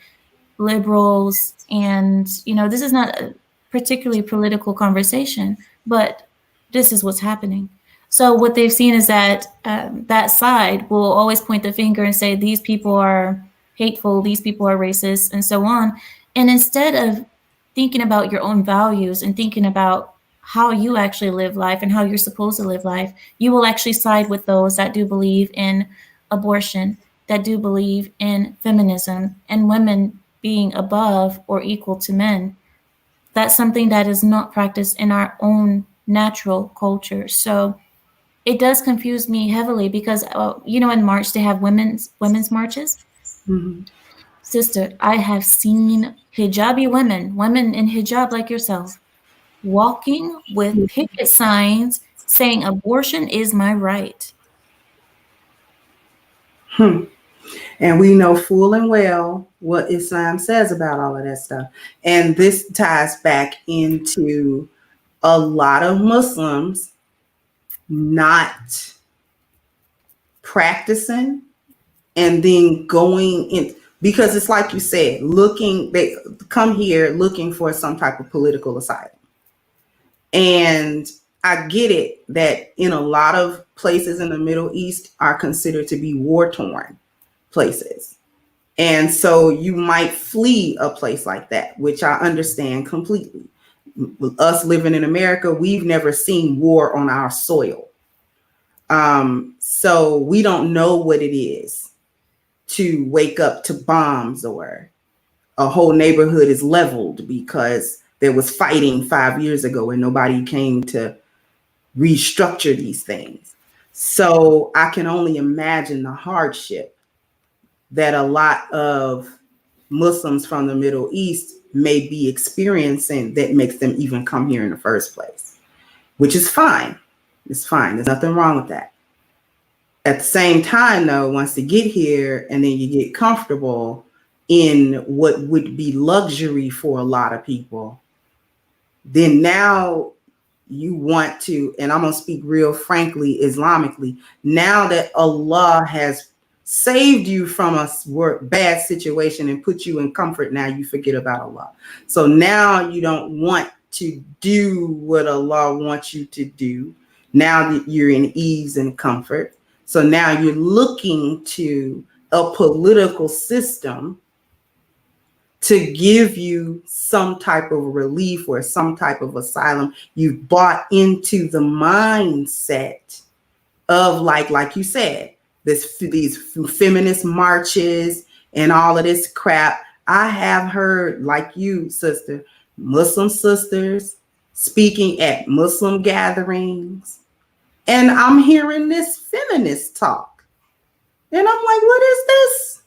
[SPEAKER 1] liberals, and this is not a particularly political conversation, but this is what's happening. So what they've seen is that that side will always point the finger and say these people are hateful, these people are racist, and so on. And instead of thinking about your own values and thinking about how you actually live life and how you're supposed to live life, you will actually side with those that do believe in abortion, that do believe in feminism and women being above or equal to men. That's something that is not practiced in our own natural culture. So it does confuse me heavily because in March they have women's marches.
[SPEAKER 2] Mm-hmm.
[SPEAKER 1] Sister, I have seen hijabi women in hijab like yourself, walking with picket signs saying abortion is my right.
[SPEAKER 2] Hmm. And we know full and well what Islam says about all of that stuff. And this ties back into a lot of Muslims not practicing and then going in, because it's like you said, they come here looking for some type of political asylum. And I get it that in a lot of places in the Middle East are considered to be war torn places. And so you might flee a place like that, which I understand completely. Us living in America, we've never seen war on our soil. So we don't know what it is to wake up to bombs or a whole neighborhood is leveled because there was fighting 5 years ago and nobody came to restructure these things. So I can only imagine the hardship that a lot of Muslims from the Middle East may be experiencing that makes them even come here in the first place, which is fine. It's fine. There's nothing wrong with that. At the same time, though, once they get here and then you get comfortable in what would be luxury for a lot of people, then now you want to, and I'm going to speak real frankly, Islamically, now that Allah has saved you from a bad situation and put you in comfort, now you forget about Allah. So now you don't want to do what Allah wants you to do. Now that you're in ease and comfort. So now you're looking to a political system to give you some type of relief or some type of asylum. You've bought into the mindset of like you said, these feminist marches and all of this crap. I have heard, like you, sister, Muslim sisters speaking at Muslim gatherings, and I'm hearing this feminist talk. And I'm like, what is this?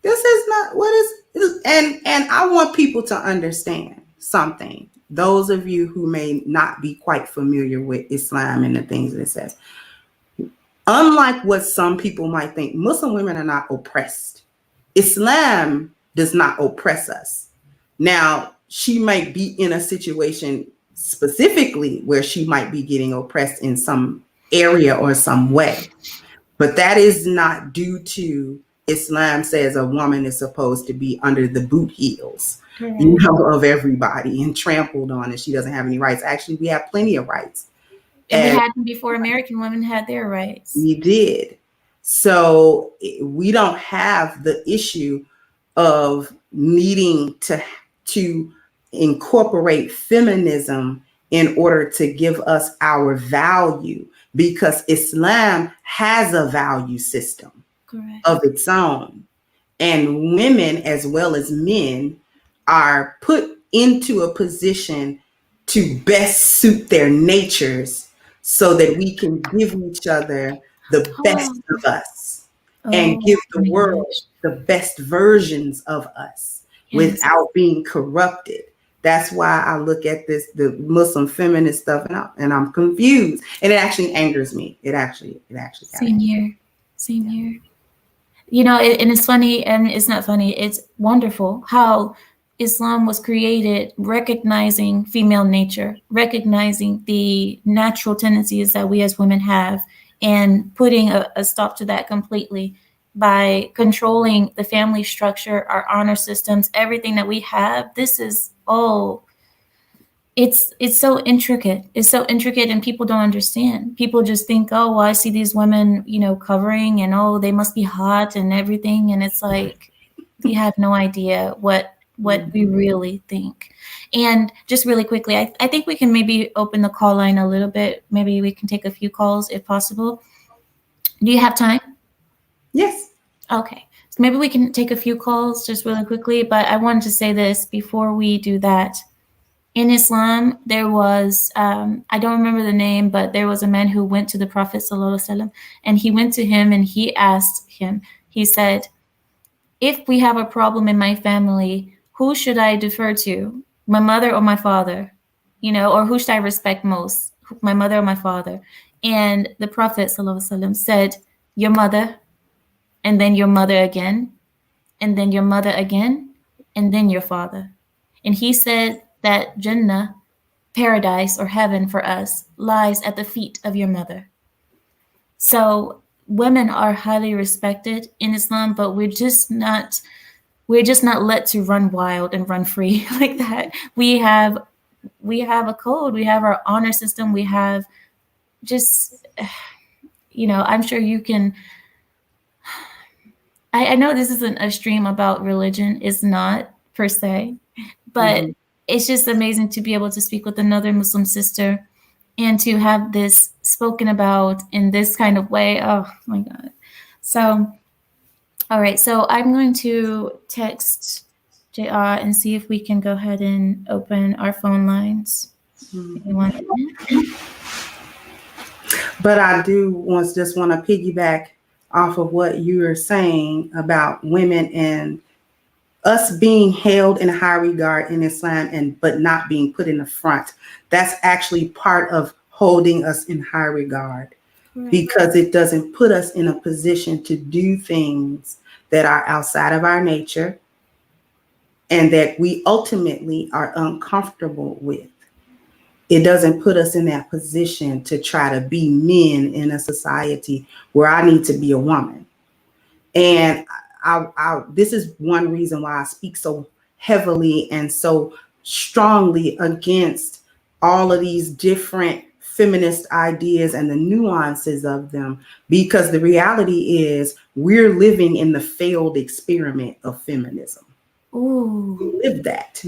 [SPEAKER 2] This is not what is, and I want people to understand something. Those of you who may not be quite familiar with Islam and the things that it says, unlike what some people might think, Muslim women are not oppressed. Islam does not oppress us. Now, she might be in a situation specifically where she might be getting oppressed in some area or some way, but that is not due to Islam says a woman is supposed to be under the boot heels, of everybody and trampled on, and she doesn't have any rights. Actually, we have plenty of rights.
[SPEAKER 1] And we had them before American women had their rights.
[SPEAKER 2] We did. So we don't have the issue of needing to incorporate feminism in order to give us our value, because Islam has a value system of its own. And women, as well as men, are put into a position to best suit their natures so that we can give each other the best
[SPEAKER 1] Oh,
[SPEAKER 2] of us and
[SPEAKER 1] oh
[SPEAKER 2] give the
[SPEAKER 1] my
[SPEAKER 2] world
[SPEAKER 1] gosh.
[SPEAKER 2] the best versions of us
[SPEAKER 1] Yes.
[SPEAKER 2] without being corrupted. That's why I look at the Muslim feminist stuff, and I'm confused, and it actually angers me. It actually kind of,
[SPEAKER 1] Same here. Same
[SPEAKER 2] yeah.
[SPEAKER 1] here. And it's funny, and it's not funny, it's wonderful how Islam was created recognizing female nature, recognizing the natural tendencies that we as women have, and putting a stop to that completely by controlling the family structure, our honor systems, everything that we have. This is all it's so intricate. It's so intricate, and people don't understand. People just think, oh, well, I see these women, covering, and oh, they must be hot and everything. And it's like you have no idea what we really think. And just really quickly, I think we can maybe open the call line a little bit. Maybe we can take a few calls if possible. Do you have time?
[SPEAKER 2] Yes.
[SPEAKER 1] Okay. So maybe we can take a few calls just really quickly. But I wanted to say this before we do that. In Islam, there was, I don't remember the name, but there was a man who went to the Prophet ﷺ, and he went to him and he asked him, he said, if we have a problem in my family, who should I defer to? My mother or my father? Or who should I respect most? My mother or my father? And the Prophet ﷺ said, your mother, and then your mother again, and then your mother again, and then your father. And he said that Jannah, paradise or heaven for us, lies at the feet of your mother. So women are highly respected in Islam, but we're just not let to run wild and run free like that. We have a code, we have our honor system, we have just I'm sure you can. I know this isn't a stream about religion, it's not per se, but
[SPEAKER 2] Mm-hmm.
[SPEAKER 1] it's just amazing to be able to speak with another Muslim sister and to have this spoken about in this kind of way. Oh my God. So, all right. So I'm going to text JR and see if we can go ahead and open our phone lines. Give me 1 minute.
[SPEAKER 2] But I do just want to piggyback off of what you were saying about women and us being held in high regard in Islam, but not being put in the front. That's actually part of holding us in high regard,
[SPEAKER 1] Right.
[SPEAKER 2] because it doesn't put us in a position to do things that are outside of our nature and that we ultimately are uncomfortable with. It doesn't put us in that position to try to be men in a society where I need to be a woman. And this is one reason why I speak so heavily and so strongly against all of these different feminist ideas and the nuances of them, because the reality is we're living in the failed experiment of feminism.
[SPEAKER 1] Ooh.
[SPEAKER 2] We live that.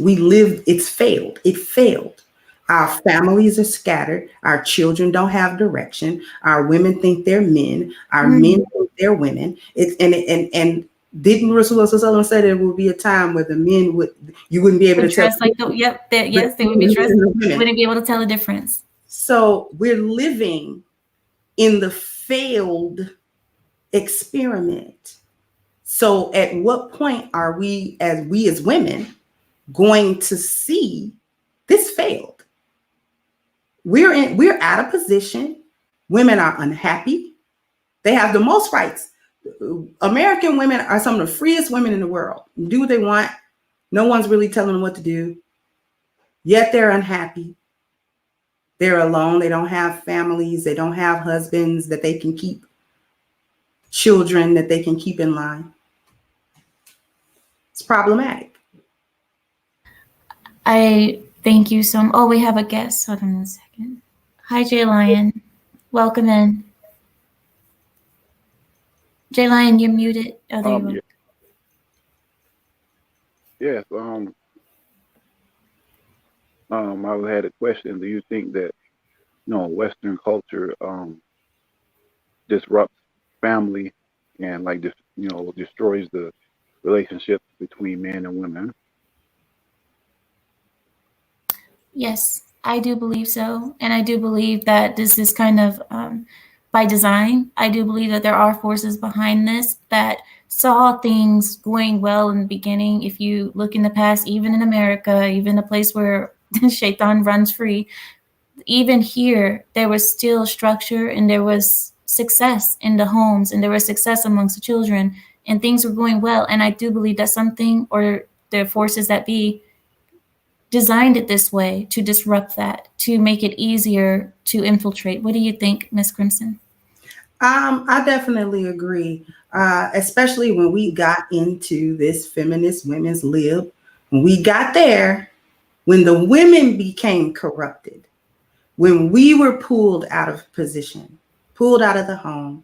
[SPEAKER 2] It's failed. It failed. Our families are scattered. Our children don't have direction. Our women think they're men. Our men think they're women. And didn't Rasulullah say there will be a time where you wouldn't be able to tell.
[SPEAKER 1] Dress like yes, they would be dressed. Wouldn't be able to tell the difference.
[SPEAKER 2] So we're living in the failed experiment. So at what point are we as women going to see this failed? We're out of position. Women are unhappy. They have the most rights. American women are some of the freest women in the world. Do what they want. No one's really telling them what to do. Yet they're unhappy. They're alone. They don't have families. They don't have husbands that they can keep, children that they can keep in line. It's problematic.
[SPEAKER 1] I thank you so much. Oh, we have a guest. Hold on a second. Hi, Jay Lion. Welcome in. Jay Lion, you're muted. Oh, there you are.
[SPEAKER 3] Yes. I had a question. Do you think that Western culture disrupts family and like just destroys the relationship between men and women?
[SPEAKER 1] Yes, I do believe so. And I do believe that this is kind of by design. I do believe that there are forces behind this that saw things going well in the beginning. If you look in the past, even in America, even a place where Shaitan runs free, even here, there was still structure and there was success in the homes and there was success amongst the children and things were going well. And I do believe that something or the forces that be designed it this way to disrupt that, to make it easier to infiltrate. What do you think, Miss Crimson?
[SPEAKER 2] I definitely agree, especially when we got into this feminist women's lib. When we got there, when the women became corrupted, when we were pulled out of position, pulled out of the home,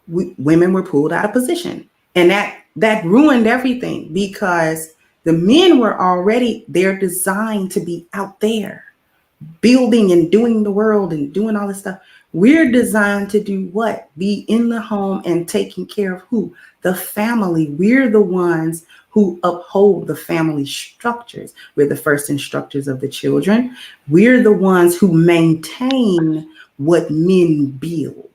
[SPEAKER 2] women were pulled out of position, and that ruined everything because the men were already they're designed to be out there building and doing the world and doing all this stuff. We're designed to do what? Be in the home and taking care of who? The family. We're the ones who uphold the family structures. We're the first instructors of the children. We're the ones who maintain what men build.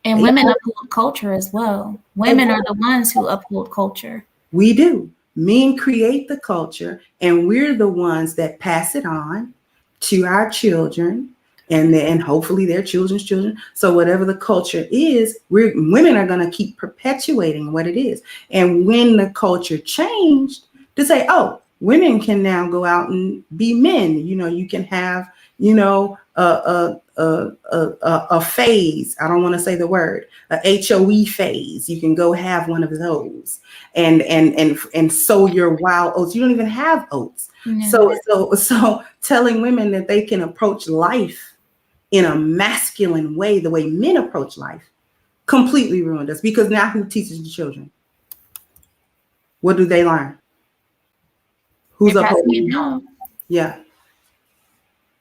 [SPEAKER 1] And
[SPEAKER 2] They
[SPEAKER 1] women uphold culture as well. Women are the ones who uphold culture.
[SPEAKER 2] We do. Men create the culture, and we're the ones that pass it on to our children and hopefully their children's children. So whatever the culture is, women are going to keep perpetuating what it is. And when the culture changed to say, oh, women can now go out and be men. You can have, a phase. I don't want to say the word, a HOE phase. You can go have one of those and sow your wild oats. You don't even have oats.
[SPEAKER 1] No.
[SPEAKER 2] So telling women that they can approach life in a masculine way, the way men approach life, completely ruined us. Because now who teaches the children? What do they learn? Who's
[SPEAKER 1] They're passing
[SPEAKER 2] upholding
[SPEAKER 1] it
[SPEAKER 2] the home?
[SPEAKER 1] down.
[SPEAKER 2] Yeah.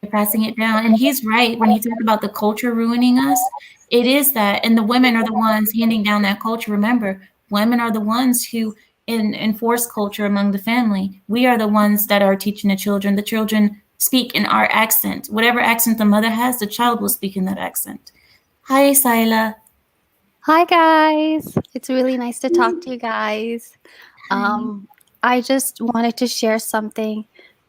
[SPEAKER 1] They're passing it down. And he's right when he talked about the culture ruining us. It is that. And the women are the ones handing down that culture. Remember, women are the ones who enforce culture among the family. We are the ones that are teaching the children. The children speak in our accent. Whatever accent the mother has, the child will speak in that accent. Hi, Sila.
[SPEAKER 4] Hi guys. It's really nice to talk to you guys.
[SPEAKER 1] Hi.
[SPEAKER 4] Um, I just wanted to share something.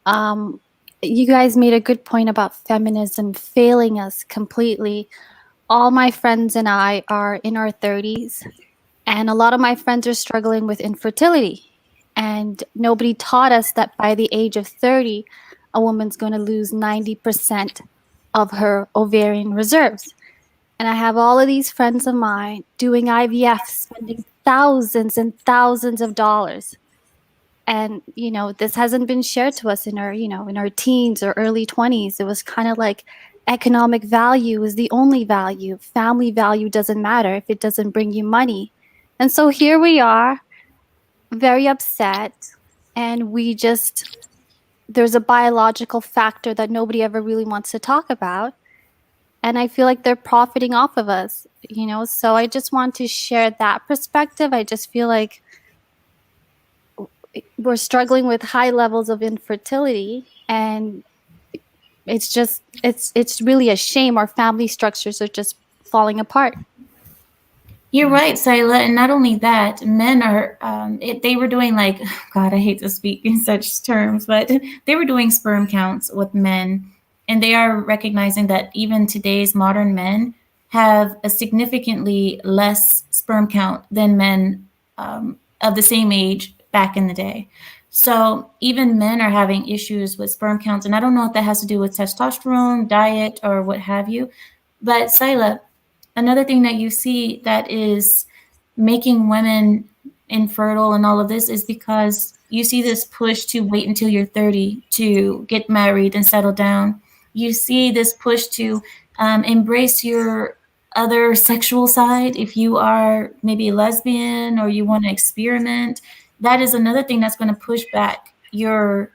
[SPEAKER 4] Um, you guys made a good point about feminism failing us completely. All my friends and I are in our 30s, and a lot of my friends are struggling with infertility. And nobody taught us that by the age of 30, a woman's going to lose 90% of her ovarian reserves. And I have all of these friends of mine doing IVF, spending thousands and thousands of dollars. And, this hasn't been shared to us in our teens or early 20s. It was kind of like economic value is the only value. Family value doesn't matter if it doesn't bring you money. And so here we are, very upset. And there's a biological factor that nobody ever really wants to talk about. And I feel like they're profiting off of us, so I just want to share that perspective. I just feel like we're struggling with high levels of infertility, and it's really a shame. Our family structures are just falling apart.
[SPEAKER 1] You're right, Sila, and not only that, men are. They were doing like, God, I hate to speak in such terms, but they were doing sperm counts with men, and they are recognizing that even today's modern men have a significantly less sperm count than men of the same age back in the day. So even men are having issues with sperm counts, and I don't know if that has to do with testosterone, diet, or what have you. But Sila, another thing that you see that is making women infertile and all of this is because you see this push to wait until you're 30 to get married and settle down. You see this push to embrace your other sexual side. If you are maybe a lesbian or you want to experiment, that is another thing that's going to push back your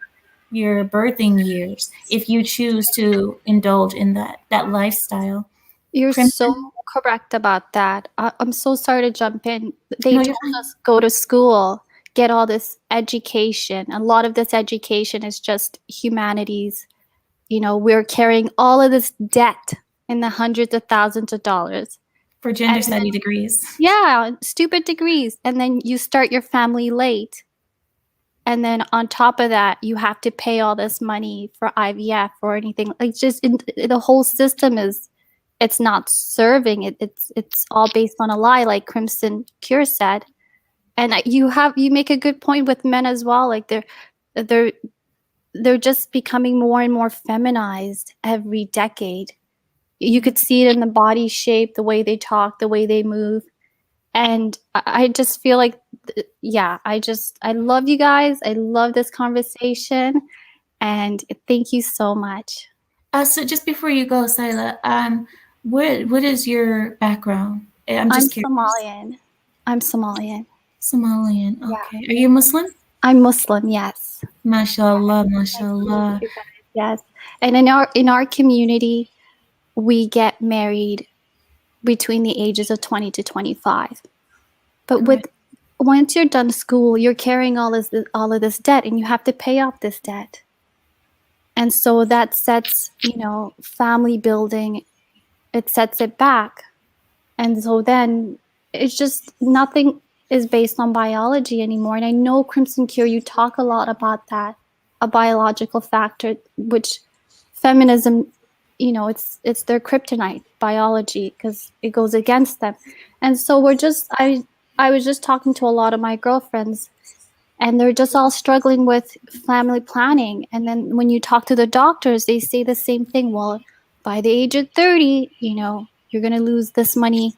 [SPEAKER 1] birthing years if you choose to indulge in that lifestyle.
[SPEAKER 4] You're
[SPEAKER 1] Crimson?
[SPEAKER 4] so correct about that. I'm so sorry to jump in. They
[SPEAKER 1] No, you're
[SPEAKER 4] told
[SPEAKER 1] fine.
[SPEAKER 4] us go to school, get all this education. A lot of this education is just humanities. You know, we're carrying all of this debt in the hundreds of thousands of dollars.
[SPEAKER 1] For gender
[SPEAKER 4] And
[SPEAKER 1] study degrees.
[SPEAKER 4] Yeah, stupid degrees. And then you start your family late. And then on top of that, you have to pay all this money for IVF or anything. Like the whole system it's not serving. It's all based on a lie, like Crimson Cure said. And you make a good point with men as well. Like they're just becoming more and more feminized every decade. You could see it in the body shape, the way they talk, the way they move. And I just feel like, yeah, I love you guys. I love this conversation. And thank you so much.
[SPEAKER 1] So just before you go, Sila, what is your background? I'm just curious.
[SPEAKER 4] Somalian. I'm Somalian.
[SPEAKER 1] Somalian.
[SPEAKER 4] Yeah.
[SPEAKER 1] Okay. Are you Muslim?
[SPEAKER 4] I'm Muslim, yes.
[SPEAKER 1] MashaAllah, MashaAllah.
[SPEAKER 4] Yes. And in our community, we get married between the ages of 20 to 25. But once you're done school, you're carrying all of this debt, and you have to pay off this debt. And so that sets, family building, it sets it back. And so then it's just nothing is based on biology anymore. And I know Crimson Cure, you talk a lot about that, a biological factor, which feminism, it's their kryptonite, biology, because it goes against them. And so I was just talking to a lot of my girlfriends, and they're just all struggling with family planning. And then when you talk to the doctors, they say the same thing. Well, by the age of 30, you're going to lose this money,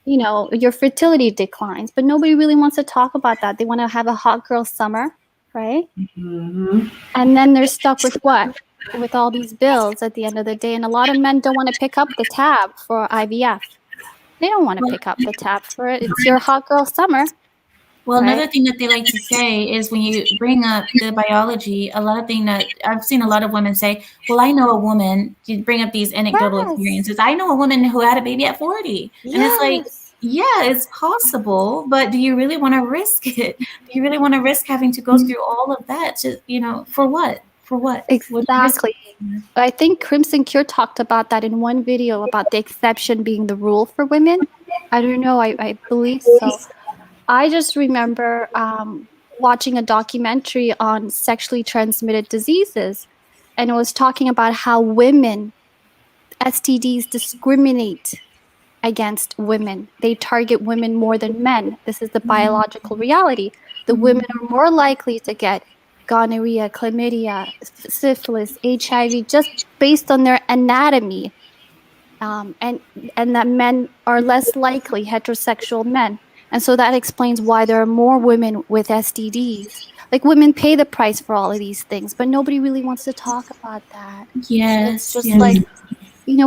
[SPEAKER 4] your fertility declines. But nobody really wants to talk about that. They want to have a hot girl summer, right?
[SPEAKER 2] Mm-hmm.
[SPEAKER 4] And then they're stuck with what? With all these bills at the end of the day. And a lot of men don't want to pick up the tab for IVF. They don't want to pick up the tab for it. It's your hot girl summer.
[SPEAKER 1] Well,
[SPEAKER 4] right?
[SPEAKER 1] Another thing that they like to say is when you bring up the biology, a lot of thing that I've seen a lot of women say, well, I know a woman, you bring up these anecdotal experiences. I know a woman who had a baby at 40. And it's like, yeah, it's possible, but do you really want to risk it? Do you really want to risk having to go through all of that to, for what? For what?
[SPEAKER 4] Exactly. I think Crimson Cure talked about that in one video about the exception being the rule for women. I don't know. I believe so. I just remember watching a documentary on sexually transmitted diseases, and it was talking about how STDs discriminate against women. They target women more than men. This is the biological reality. The women are more likely to get gonorrhea, chlamydia, syphilis, HIV, just based on their anatomy. And that men are less likely, heterosexual men. And so that explains why there are more women with STDs. Like, women pay the price for all of these things, but nobody really wants to talk about that.
[SPEAKER 1] Yes.
[SPEAKER 4] It's just like,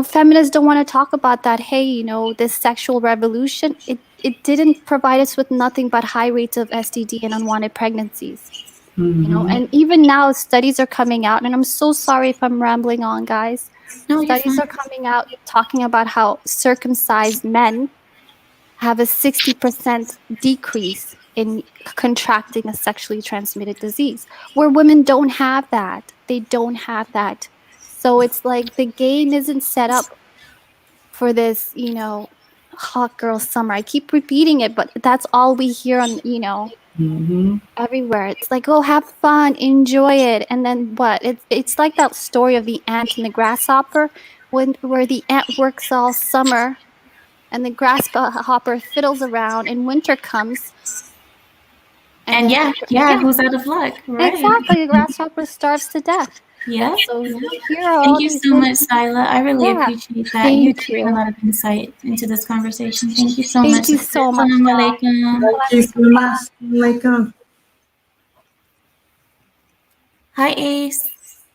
[SPEAKER 4] feminists don't want to talk about that. Hey, this sexual revolution, it didn't provide us with nothing but high rates of STD and unwanted pregnancies. And even now studies are coming out, and I'm so sorry if I'm rambling on, guys.
[SPEAKER 1] No,
[SPEAKER 4] studies are coming out talking about how circumcised men have a 60% decrease in contracting a sexually transmitted disease, where women don't have that. They don't have that. So it's like the game isn't set up for this, hot girl summer. I keep repeating it, but that's all we hear on, everywhere. It's like, oh, have fun, enjoy it. And then what? It's like that story of the ant and the grasshopper, where the ant works all summer and the grasshopper fiddles around, and winter comes.
[SPEAKER 1] And who's out of luck, right?
[SPEAKER 4] Exactly, the grasshopper starves to death.
[SPEAKER 1] Yeah.
[SPEAKER 4] So
[SPEAKER 1] Thank you so much, Sila. I really appreciate that. You bring a lot of insight into this conversation. Thank you so much.
[SPEAKER 4] Thank you so much.
[SPEAKER 2] Thank you so much. Alaikum.
[SPEAKER 1] Hi, Ace.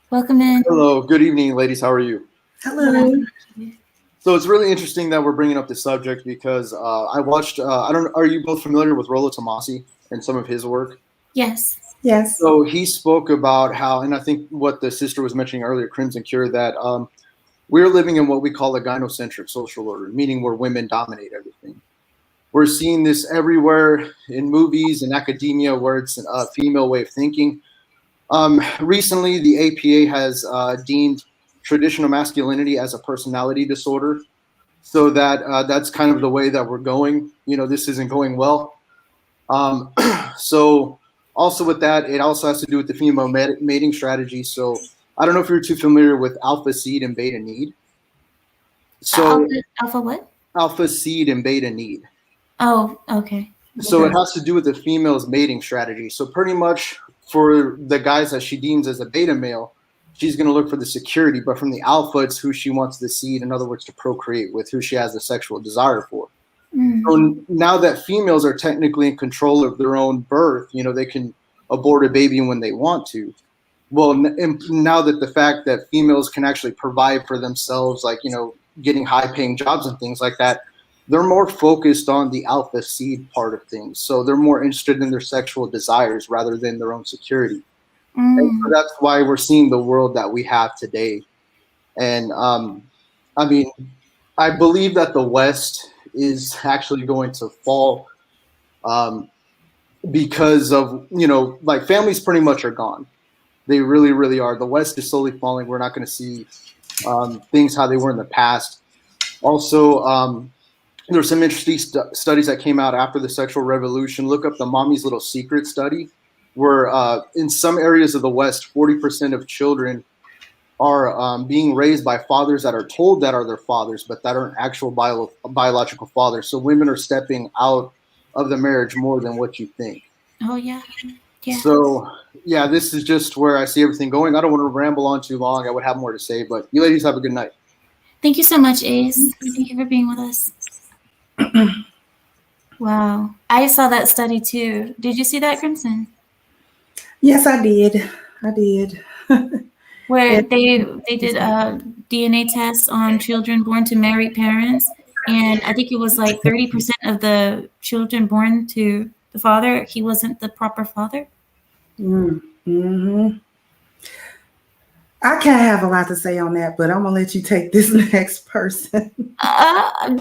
[SPEAKER 1] Welcome in.
[SPEAKER 5] Hello. Good evening, ladies. How are you?
[SPEAKER 2] Hello.
[SPEAKER 5] So it's really interesting that we're bringing up this subject because I watched. Are you both familiar with Rollo Tomasi and some of his work?
[SPEAKER 1] Yes.
[SPEAKER 2] Yes.
[SPEAKER 5] So he spoke about how, and I think what the sister was mentioning earlier, Crimson Cure, that we're living in what we call a gynocentric social order, meaning where women dominate everything. We're seeing this everywhere in movies and academia, where it's a female way of thinking. Recently, the APA has deemed traditional masculinity as a personality disorder. So that's kind of the way that we're going. This isn't going well. Um, so also with that, it also has to do with the female mating strategy. So I don't know if you're too familiar with alpha seed and beta need. So
[SPEAKER 1] Alpha what?
[SPEAKER 5] alpha seed and beta need.
[SPEAKER 1] Oh, okay.
[SPEAKER 5] So it has to do with the female's mating strategy. So pretty much for the guys that she deems as a beta male, she's going to look for the security. But from the alpha, it's who she wants the seed, in other words, to procreate with, who she has a sexual desire for. So now that females are technically in control of their own birth, they can abort a baby when they want to. Well, now that the fact that females can actually provide for themselves, like, getting high paying jobs and things like that, they're more focused on the alpha seed part of things. So they're more interested in their sexual desires rather than their own security. And so that's why we're seeing the world that we have today. And I mean, I believe that the West is actually going to fall because of, like, families pretty much are gone. They really, really are. The West is slowly falling. We're not going to see things how they were in the past. Also, there's some interesting studies that came out after the sexual revolution. Look up the Mommy's Little Secret study, where in some areas of the West, 40% of children are being raised by fathers that are told that are their fathers, but that aren't actual biological fathers. So women are stepping out of the marriage more than what you think.
[SPEAKER 1] Oh, yeah. Yeah.
[SPEAKER 5] So, yeah, this is just where I see everything going. I don't want to ramble on too long. I would have more to say, but you ladies have a good night.
[SPEAKER 1] Thank you so much, Ace. Thank you for being with us. Wow. I saw that study too. Did you see that, Crimson?
[SPEAKER 2] Yes, I did. I did.
[SPEAKER 1] Where they did DNA tests on children born to married parents, and I think it was like 30% of the children born to the father, he wasn't the proper father.
[SPEAKER 2] Mm-hmm. I can't have a lot to say on that, but I'm gonna let you take this next person.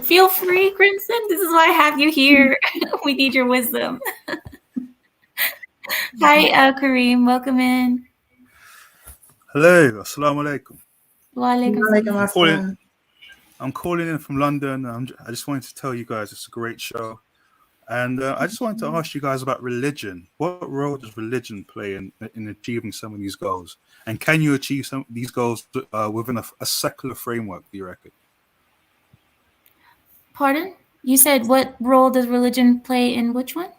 [SPEAKER 1] Feel free, Crimson. This is why I have you here. We need your wisdom. Hi, Kareem. Welcome in.
[SPEAKER 6] Hello, assalamu alaikum.
[SPEAKER 1] Wa alaikum salam.
[SPEAKER 6] I'm calling in from London. I just wanted to tell you guys it's a great show. And I just wanted to ask you guys about religion. What role does religion play in achieving some of these goals? And can you achieve some of these goals within a secular framework, do you reckon?
[SPEAKER 1] Pardon? You said what role does religion play in which one?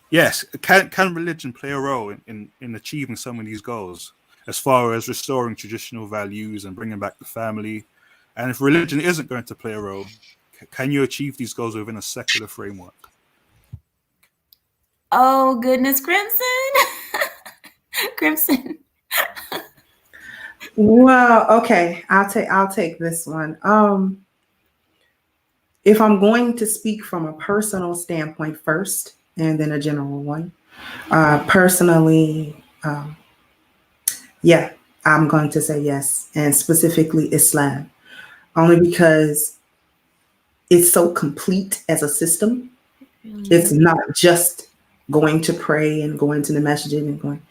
[SPEAKER 6] Yes. Can religion play a role in achieving some of these goals, as far as restoring traditional values and bringing back the family? And if religion isn't going to play a role, can you achieve these goals within a secular framework?
[SPEAKER 1] Oh, goodness, Crimson. Crimson.
[SPEAKER 2] Well, okay, I'll take this one. If I'm going to speak from a personal standpoint first, and then a general one, personally, yeah, I'm going to say yes, and specifically Islam, only because it's so complete as a system. It's not just going to pray and going to the masjid and going.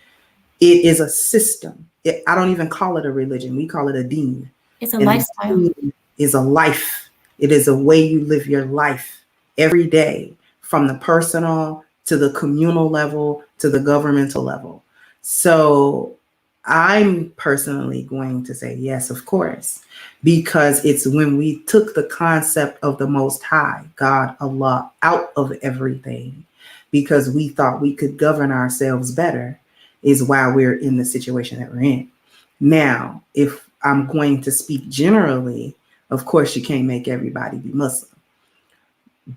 [SPEAKER 2] It is a system. I don't even call it a religion. We call it a deen.
[SPEAKER 1] It's a lifestyle.
[SPEAKER 2] It is a life. It is a way you live your life every day, from the personal to the communal level to the governmental level. So I'm personally going to say yes, of course, because it's when we took the concept of the Most High, God, Allah, out of everything, because we thought we could govern ourselves better, is why we're in the situation that we're in. Now, if I'm going to speak generally, of course, you can't make everybody be Muslim.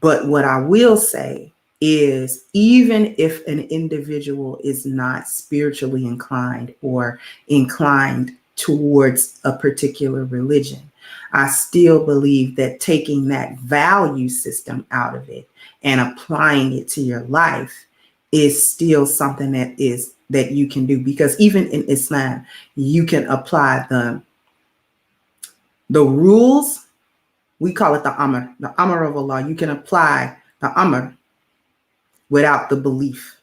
[SPEAKER 2] But what I will say is, even if an individual is not spiritually inclined or inclined towards a particular religion, I still believe that taking that value system out of it and applying it to your life is still something that you can do, because even in Islam, you can apply the rules. We call it the Amr of Allah. You can apply the Amr without the belief.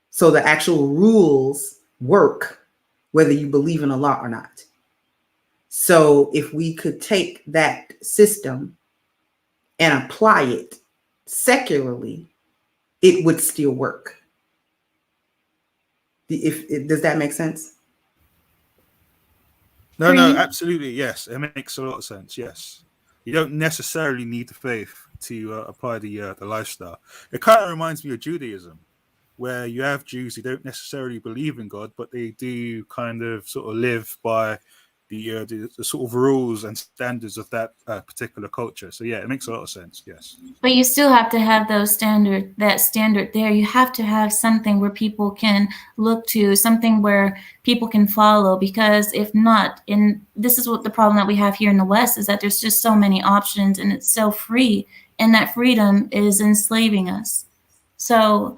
[SPEAKER 2] So the actual rules work whether you believe in Allah or not. So if we could take that system and apply it secularly, it would still work. Does that make sense?
[SPEAKER 6] No,
[SPEAKER 1] For
[SPEAKER 6] no,
[SPEAKER 1] you?
[SPEAKER 6] absolutely, yes. It makes a lot of sense. Yes, you don't necessarily need the faith to apply the lifestyle. It kind of reminds me of Judaism, where you have Jews who don't necessarily believe in God, but they do kind of sort of live by the sort of rules and standards of that particular culture. So yeah, it makes a lot of sense. Yes.
[SPEAKER 1] But you still have to have that standard there. You have to have something where people can look to, something where people can follow, because if not, and this is what the problem that we have here in the West, is that there's just so many options and it's so free, and that freedom is enslaving us. So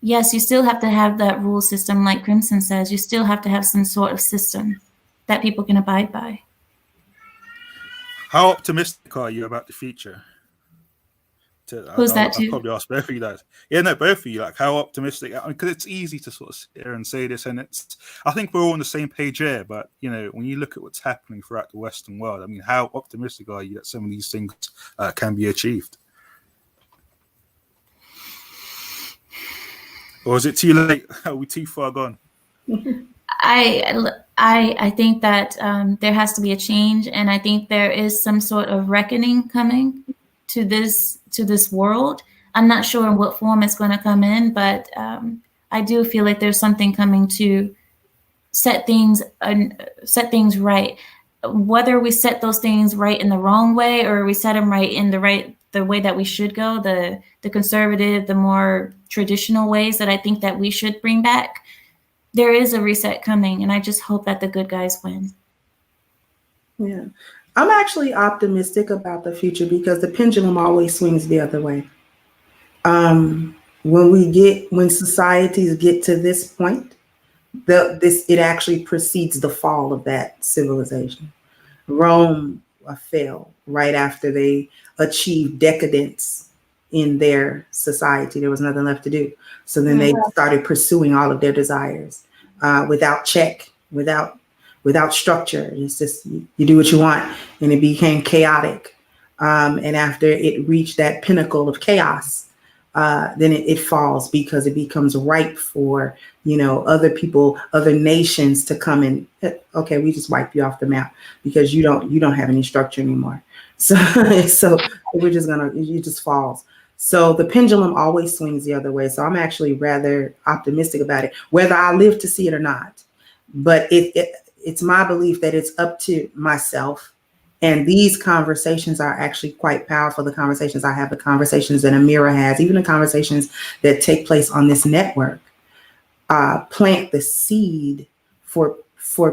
[SPEAKER 1] yes, you still have to have that rule system, like Crimson says. You still have to have some sort of system that people can abide by.
[SPEAKER 6] How optimistic are you about the future?
[SPEAKER 1] Who's that
[SPEAKER 6] I'll
[SPEAKER 1] to?
[SPEAKER 6] probably ask both of you that. Yeah, no, both of you. Like, how optimistic? Because it's easy to sort of sit here and say this, and I think we're all on the same page here. But you know, when you look at what's happening throughout the Western world, I mean, how optimistic are you that some of these things can be achieved? Or is it too late? Are we too far gone?
[SPEAKER 1] I think that there has to be a change, and I think there is some sort of reckoning coming to this world. I'm not sure in what form it's going to come in, but I do feel like there's something coming to set things right. Whether we set those things right in the wrong way, or we set them right in the way that we should go, the conservative, the more traditional ways that I think that we should bring back. There is a reset coming, and I just hope that the good guys win.
[SPEAKER 2] Yeah. I'm actually optimistic about the future because the pendulum always swings the other way. When societies get to this point, it actually precedes the fall of that civilization. Rome fell right after they achieved decadence in their society. There was nothing left to do. So then they started pursuing all of their desires without check, without structure. It's just you do what you want, and it became chaotic. And after it reached that pinnacle of chaos, then it falls because it becomes ripe for other people, other nations to come and okay, we just wipe you off the map because you don't have any structure anymore. So we're just it just falls. So the pendulum always swings the other way. So I'm actually rather optimistic about it, whether I live to see it or not. But it's my belief that it's up to myself. And these conversations are actually quite powerful. The conversations I have, the conversations that Ameera has, even the conversations that take place on this network, plant the seed for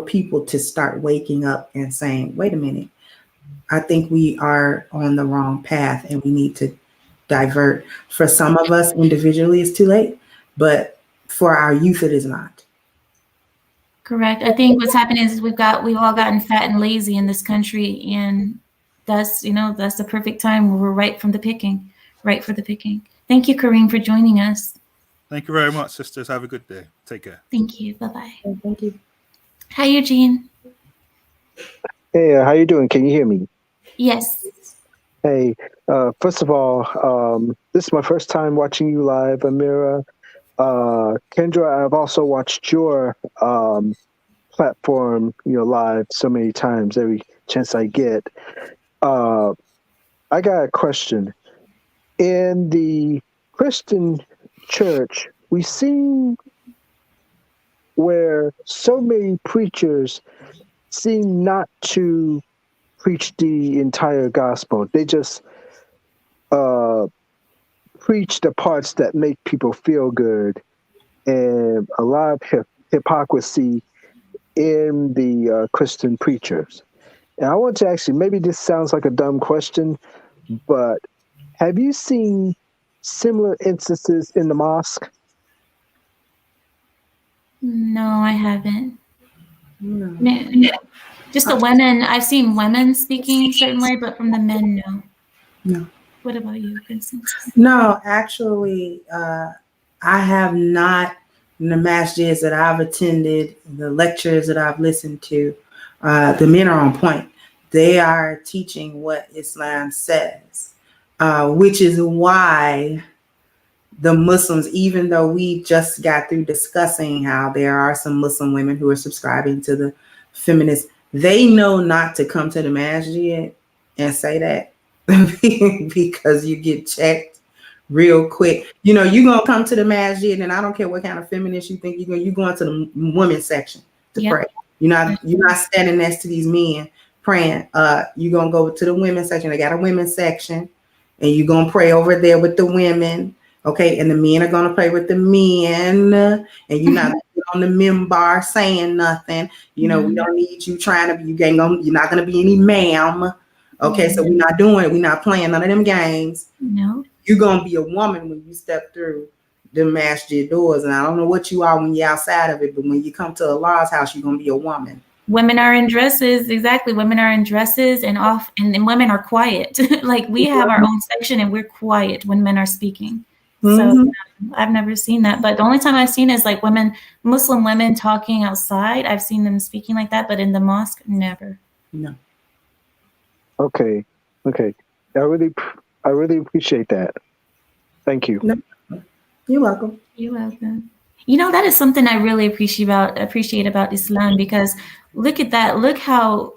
[SPEAKER 2] people to start waking up and saying, wait a minute, I think we are on the wrong path and we need to divert. For some of us individually, it's too late, but for our youth, it is not.
[SPEAKER 1] Correct. I think what's happening is we've all gotten fat and lazy in this country, and that's the perfect time where we're ripe for the picking. Thank you, Kareem, for joining us.
[SPEAKER 6] Thank you very much, sisters. Have a good day. Take care.
[SPEAKER 1] Thank you. Bye-bye.
[SPEAKER 2] Thank you.
[SPEAKER 1] Hi, Eugene.
[SPEAKER 7] Hey, how you doing? Can you hear me?
[SPEAKER 1] Yes.
[SPEAKER 7] Hey, first of all, this is my first time watching you live, Ameera. Kendra, I've also watched your platform, live so many times, every chance I get. I got a question. In the Christian church, we see where so many preachers seem not to preach the entire gospel. They just preach the parts that make people feel good, and a lot of hypocrisy in the Christian preachers. And I want to ask you, maybe this sounds like a dumb question, but have you seen similar instances in the mosque?
[SPEAKER 1] No, I haven't.
[SPEAKER 2] No.
[SPEAKER 1] Just the women. I've seen women speaking a certain way, but from the men, no.
[SPEAKER 2] No.
[SPEAKER 1] What about you, Vincent?
[SPEAKER 2] No, actually, I have not. In the masjids that I've attended, the lectures that I've listened to, the men are on point. They are teaching what Islam says, which is why the Muslims, even though we just got through discussing how there are some Muslim women who are subscribing to the feminists, they know not to come to the masjid and say that because you get checked real quick. You know, you're going to come to the masjid, and I don't care what kind of feminist you think you're going to the women's section to pray. You're not standing next to these men praying. You're going to go to the women's section. They got a women's section, and you're going to pray over there with the women. Okay, and the men are going to pray with the men, and you're not on the minbar saying nothing. You know, we don't need you trying to be, you're not going to be any ma'am. Okay, so we're not doing it. We're not playing none of them games.
[SPEAKER 1] No.
[SPEAKER 2] You're going to be a woman when you step through the masjid doors. And I don't know what you are when you're outside of it, but when you come to Allah's house, you're going to be a woman.
[SPEAKER 1] Women are in dresses. Exactly. Women are in dresses and women are quiet. Like we have our own section and we're quiet when men are speaking. So I've never seen that. But the only time I've seen is like Muslim women talking outside. I've seen them speaking like that, but in the mosque, never.
[SPEAKER 2] No.
[SPEAKER 7] Okay. I really appreciate that. Thank you.
[SPEAKER 2] No. You're welcome.
[SPEAKER 1] You're welcome. You know, that is something I really appreciate about Islam, because look at that. Look how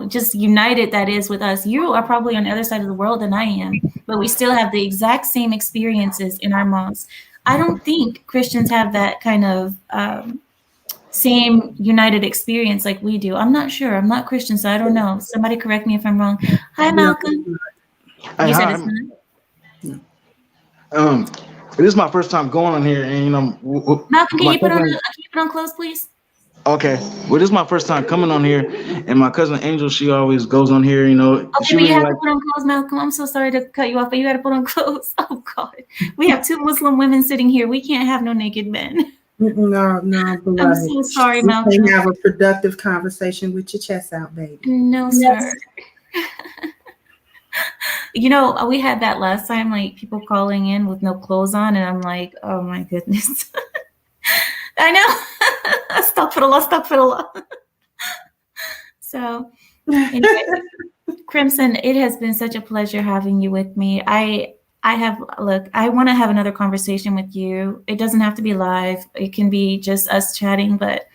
[SPEAKER 1] just united that is with us. You are probably on the other side of the world than I am, but we still have the exact same experiences in our mosques. I don't think Christians have that kind of same united experience like we do. I'm not sure. I'm not Christian, so I don't know. Somebody correct me if I'm wrong. Hi, Malcolm. You said it's not?
[SPEAKER 8] This is my first time going on here, and you know.
[SPEAKER 1] Malcolm, can you put on close, please?
[SPEAKER 8] Okay. Well, this is my first time coming on here, and my cousin Angel, she always goes on here. You know.
[SPEAKER 1] Okay, but you have to put on clothes, Malcolm. I'm so sorry to cut you off, but you got to put on clothes. Oh God, we have two Muslim women sitting here. We can't have no naked men.
[SPEAKER 2] No, beloved.
[SPEAKER 1] I'm so sorry, Malcolm.
[SPEAKER 2] You can have a productive conversation with your chest out, baby.
[SPEAKER 1] No, sir. You know, we had that last time, like people calling in with no clothes on, and I'm like, oh my goodness. I know. Astaghfirullah. So, anyway, Crimson, it has been such a pleasure having you with me. I want to have another conversation with you. It doesn't have to be live. It can be just us chatting, but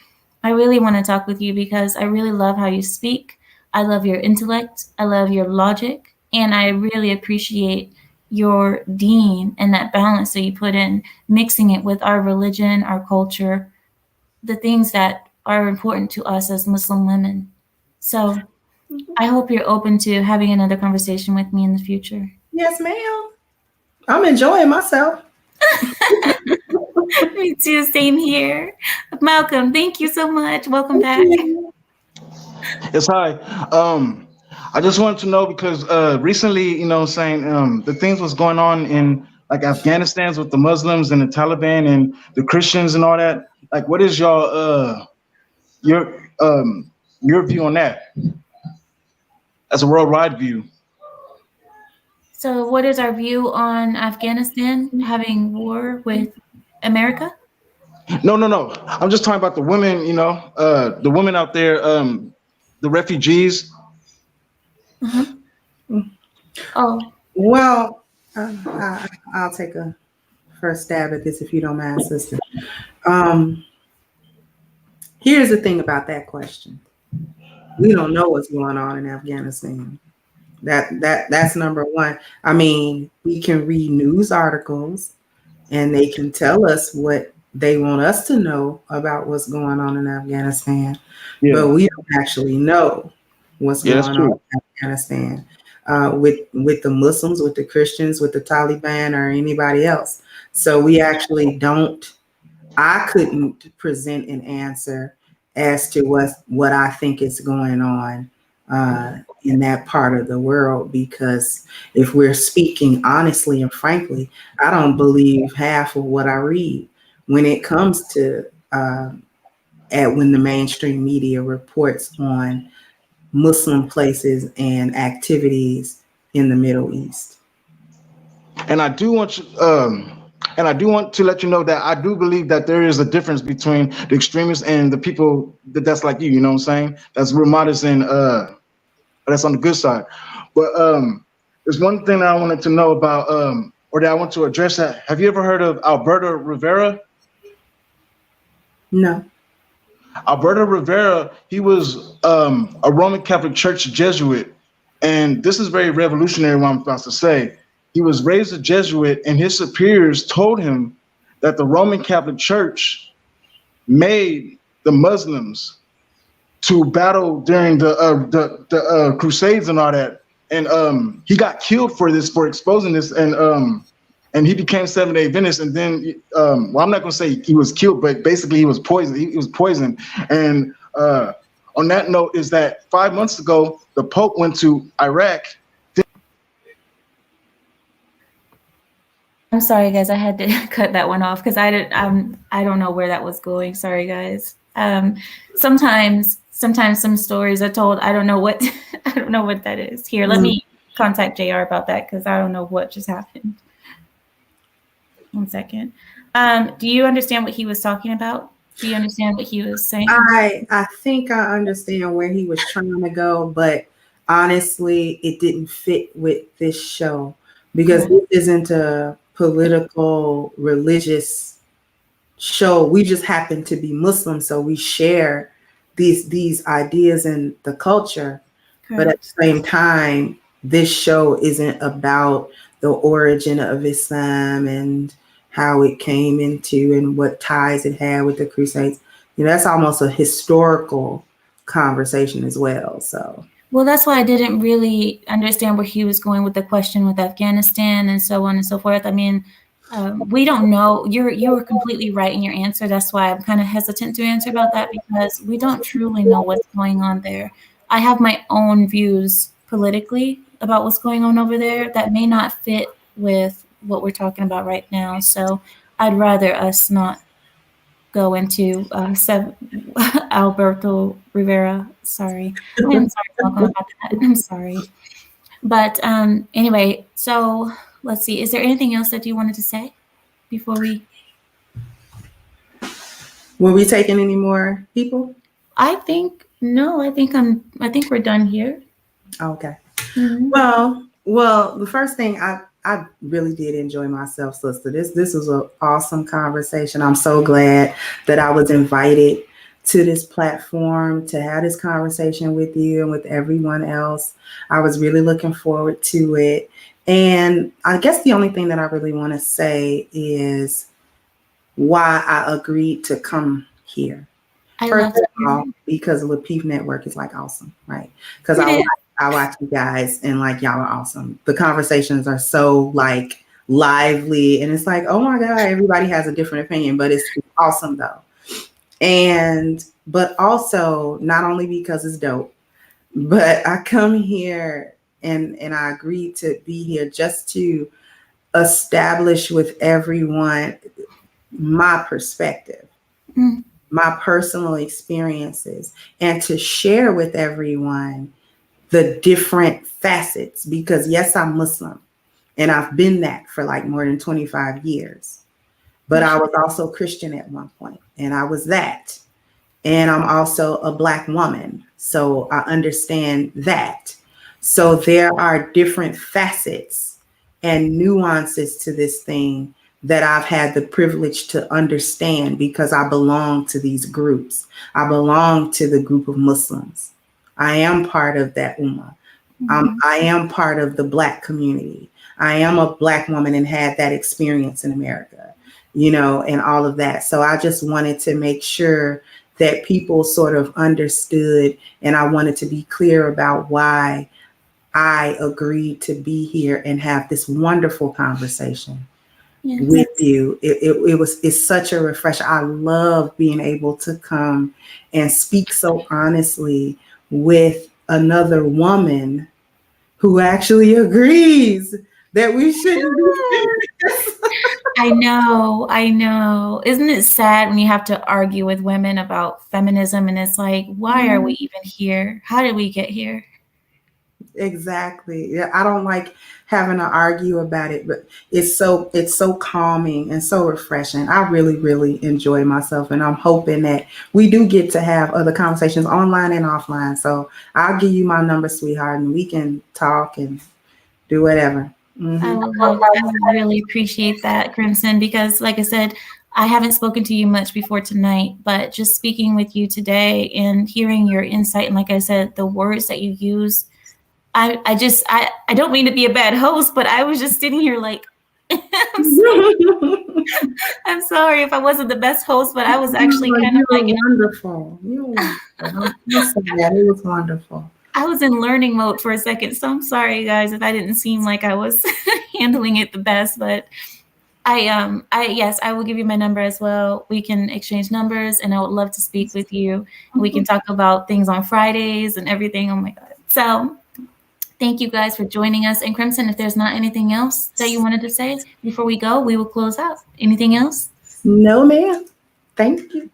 [SPEAKER 1] I really want to talk with you because I really love how you speak. I love your intellect. I love your logic. And I really appreciate your deen and that balance that you put in, mixing it with our religion, our culture, the things that are important to us as Muslim women. So I hope you're open to having another conversation with me in the future.
[SPEAKER 2] Yes, ma'am. I'm enjoying myself.
[SPEAKER 1] Me too, same here. Malcolm, thank you so much. Welcome back.
[SPEAKER 8] Yes, hi. I just wanted to know because recently, you know, saying the things was going on in like Afghanistan with the Muslims and the Taliban and the Christians and all that. Like, what is your view on that as a worldwide view?
[SPEAKER 1] So what is our view on Afghanistan having war with America?
[SPEAKER 8] No. I'm just talking about the women, you know, the women out there, the refugees.
[SPEAKER 1] Mm-hmm. Oh.
[SPEAKER 2] Well, I'll take a first stab at this if you don't mind, sister. Here's the thing about that question. We don't know what's going on in Afghanistan. That's number one. I mean, we can read news articles and they can tell us what they want us to know about what's going on in Afghanistan, but we don't actually know what's going on in Afghanistan with the Muslims, with the Christians, with the Taliban, or anybody else. So we actually don't. I couldn't present an answer as to what I think is going on in that part of the world, because if we're speaking honestly and frankly, I don't believe half of what I read when it comes to when the mainstream media reports on Muslim places and activities in the Middle East.
[SPEAKER 8] And I do want you, and I do want to let you know that I do believe that there is a difference between the extremists and the people that's like you. You know what I'm saying? That's real modest and that's on the good side. But there's one thing that I wanted to know about, or that I want to address. That have you ever heard of Alberto Rivera?
[SPEAKER 2] No.
[SPEAKER 8] Alberto Rivera, he was a Roman Catholic Church Jesuit, and this is very revolutionary what I'm about to say. He was raised a Jesuit, and his superiors told him that the Roman Catholic Church made the Muslims to battle during the Crusades and all that, and he got killed for this, for exposing this, and he became Seventh-day Adventist. And then, well, I'm not gonna say he was killed, but basically he was poisoned. He was poisoned. And on that note, is that 5 months ago the Pope went to Iraq.
[SPEAKER 1] I'm sorry, guys. I had to cut that one off because I don't know where that was going. Sorry, guys. Sometimes some stories are told. I don't know what I don't know what that is. Here, let me contact JR about that because I don't know what just happened. 1 second. Do you understand what he was talking about? Do you understand what he was saying?
[SPEAKER 2] I think I understand where he was trying to go, but honestly, it didn't fit with this show because this isn't a political, religious show. We just happen to be Muslim, so we share these ideas and the culture. Correct. But at the same time, this show isn't about the origin of Islam and how it came into and what ties it had with the Crusades. You know, that's almost a historical conversation as well. So.
[SPEAKER 1] Well, that's why I didn't really understand where he was going with the question with Afghanistan and so on and so forth. I mean, we don't know. You were completely right in your answer. That's why I'm kind of hesitant to answer about that because we don't truly know what's going on there. I have my own views politically about what's going on over there that may not fit with what we're talking about right now. So I'd rather us not go into Alberto Rivera. Sorry. I'm sorry about that. I'm sorry. But anyway, so let's see. Is there anything else that you wanted to say before we?
[SPEAKER 2] Were we taking any more people?
[SPEAKER 1] I think no. I think we're done here.
[SPEAKER 2] Okay. Mm-hmm. Well, the first thing I really did enjoy myself, sister. This was an awesome conversation. I'm so glad that I was invited to this platform to have this conversation with you and with everyone else. I was really looking forward to it. And I guess the only thing that I really want to say is why I agreed to come here. First of all, because Lapeef Network is like awesome, right? Because I watch you guys and like y'all are awesome. The conversations are so like lively and it's like, oh my God, everybody has a different opinion, but it's awesome though. But also not only because it's dope, but I come here and I agreed to be here just to establish with everyone my perspective, my personal experiences, and to share with everyone the different facets, because yes, I'm Muslim and I've been that for like more than 25 years, but I was also Christian at one point and I was that. And I'm also a Black woman. So I understand that. So there are different facets and nuances to this thing that I've had the privilege to understand because I belong to these groups. I belong to the group of Muslims. I am part of that Ummah. I am part of the Black community. I am a Black woman and had that experience in America, you know, and all of that. So I just wanted to make sure that people sort of understood, and I wanted to be clear about why I agreed to be here and have this wonderful conversation with you. It's such a refresher. I love being able to come and speak so honestly with another woman who actually agrees that we shouldn't be serious.
[SPEAKER 1] I know, I know. Isn't it sad when you have to argue with women about feminism and it's like, why are we even here? How did we get here?
[SPEAKER 2] Exactly. Yeah, I don't like having to argue about it, but it's so calming and so refreshing. I really, really enjoy myself, and I'm hoping that we do get to have other conversations online and offline. So I'll give you my number, sweetheart, and we can talk and do whatever.
[SPEAKER 1] I
[SPEAKER 2] Mhm.
[SPEAKER 1] would really appreciate that, Crimson, because like I said, I haven't spoken to you much before tonight, but just speaking with you today and hearing your insight, and like I said, the words that you use, I don't mean to be a bad host, but I was just sitting here like, I'm sorry if I wasn't the best host, but I was actually kind of
[SPEAKER 2] You're
[SPEAKER 1] like,
[SPEAKER 2] wonderful. You're wonderful. I'm so glad. It was wonderful.
[SPEAKER 1] I was in learning mode for a second. So I'm sorry, guys, if I didn't seem like I was handling it the best, but yes, I will give you my number as well. We can exchange numbers, and I would love to speak with you. We can talk about things on Fridays and everything. Oh my God. So thank you guys for joining us. And Crimson, if there's not anything else that you wanted to say before we go, we will close out. Anything else?
[SPEAKER 2] No, ma'am. Thank you.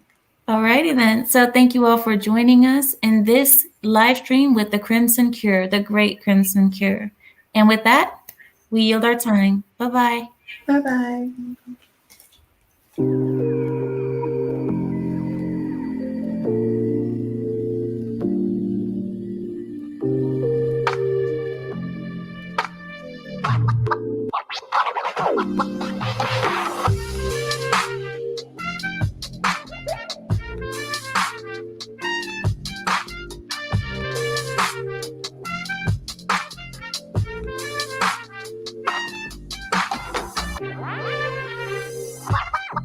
[SPEAKER 1] Alrighty then. So thank you all for joining us in this live stream with the Crimson Cure, the great Crimson Cure. And with that, we yield our time. Bye-bye.
[SPEAKER 2] Bye-bye.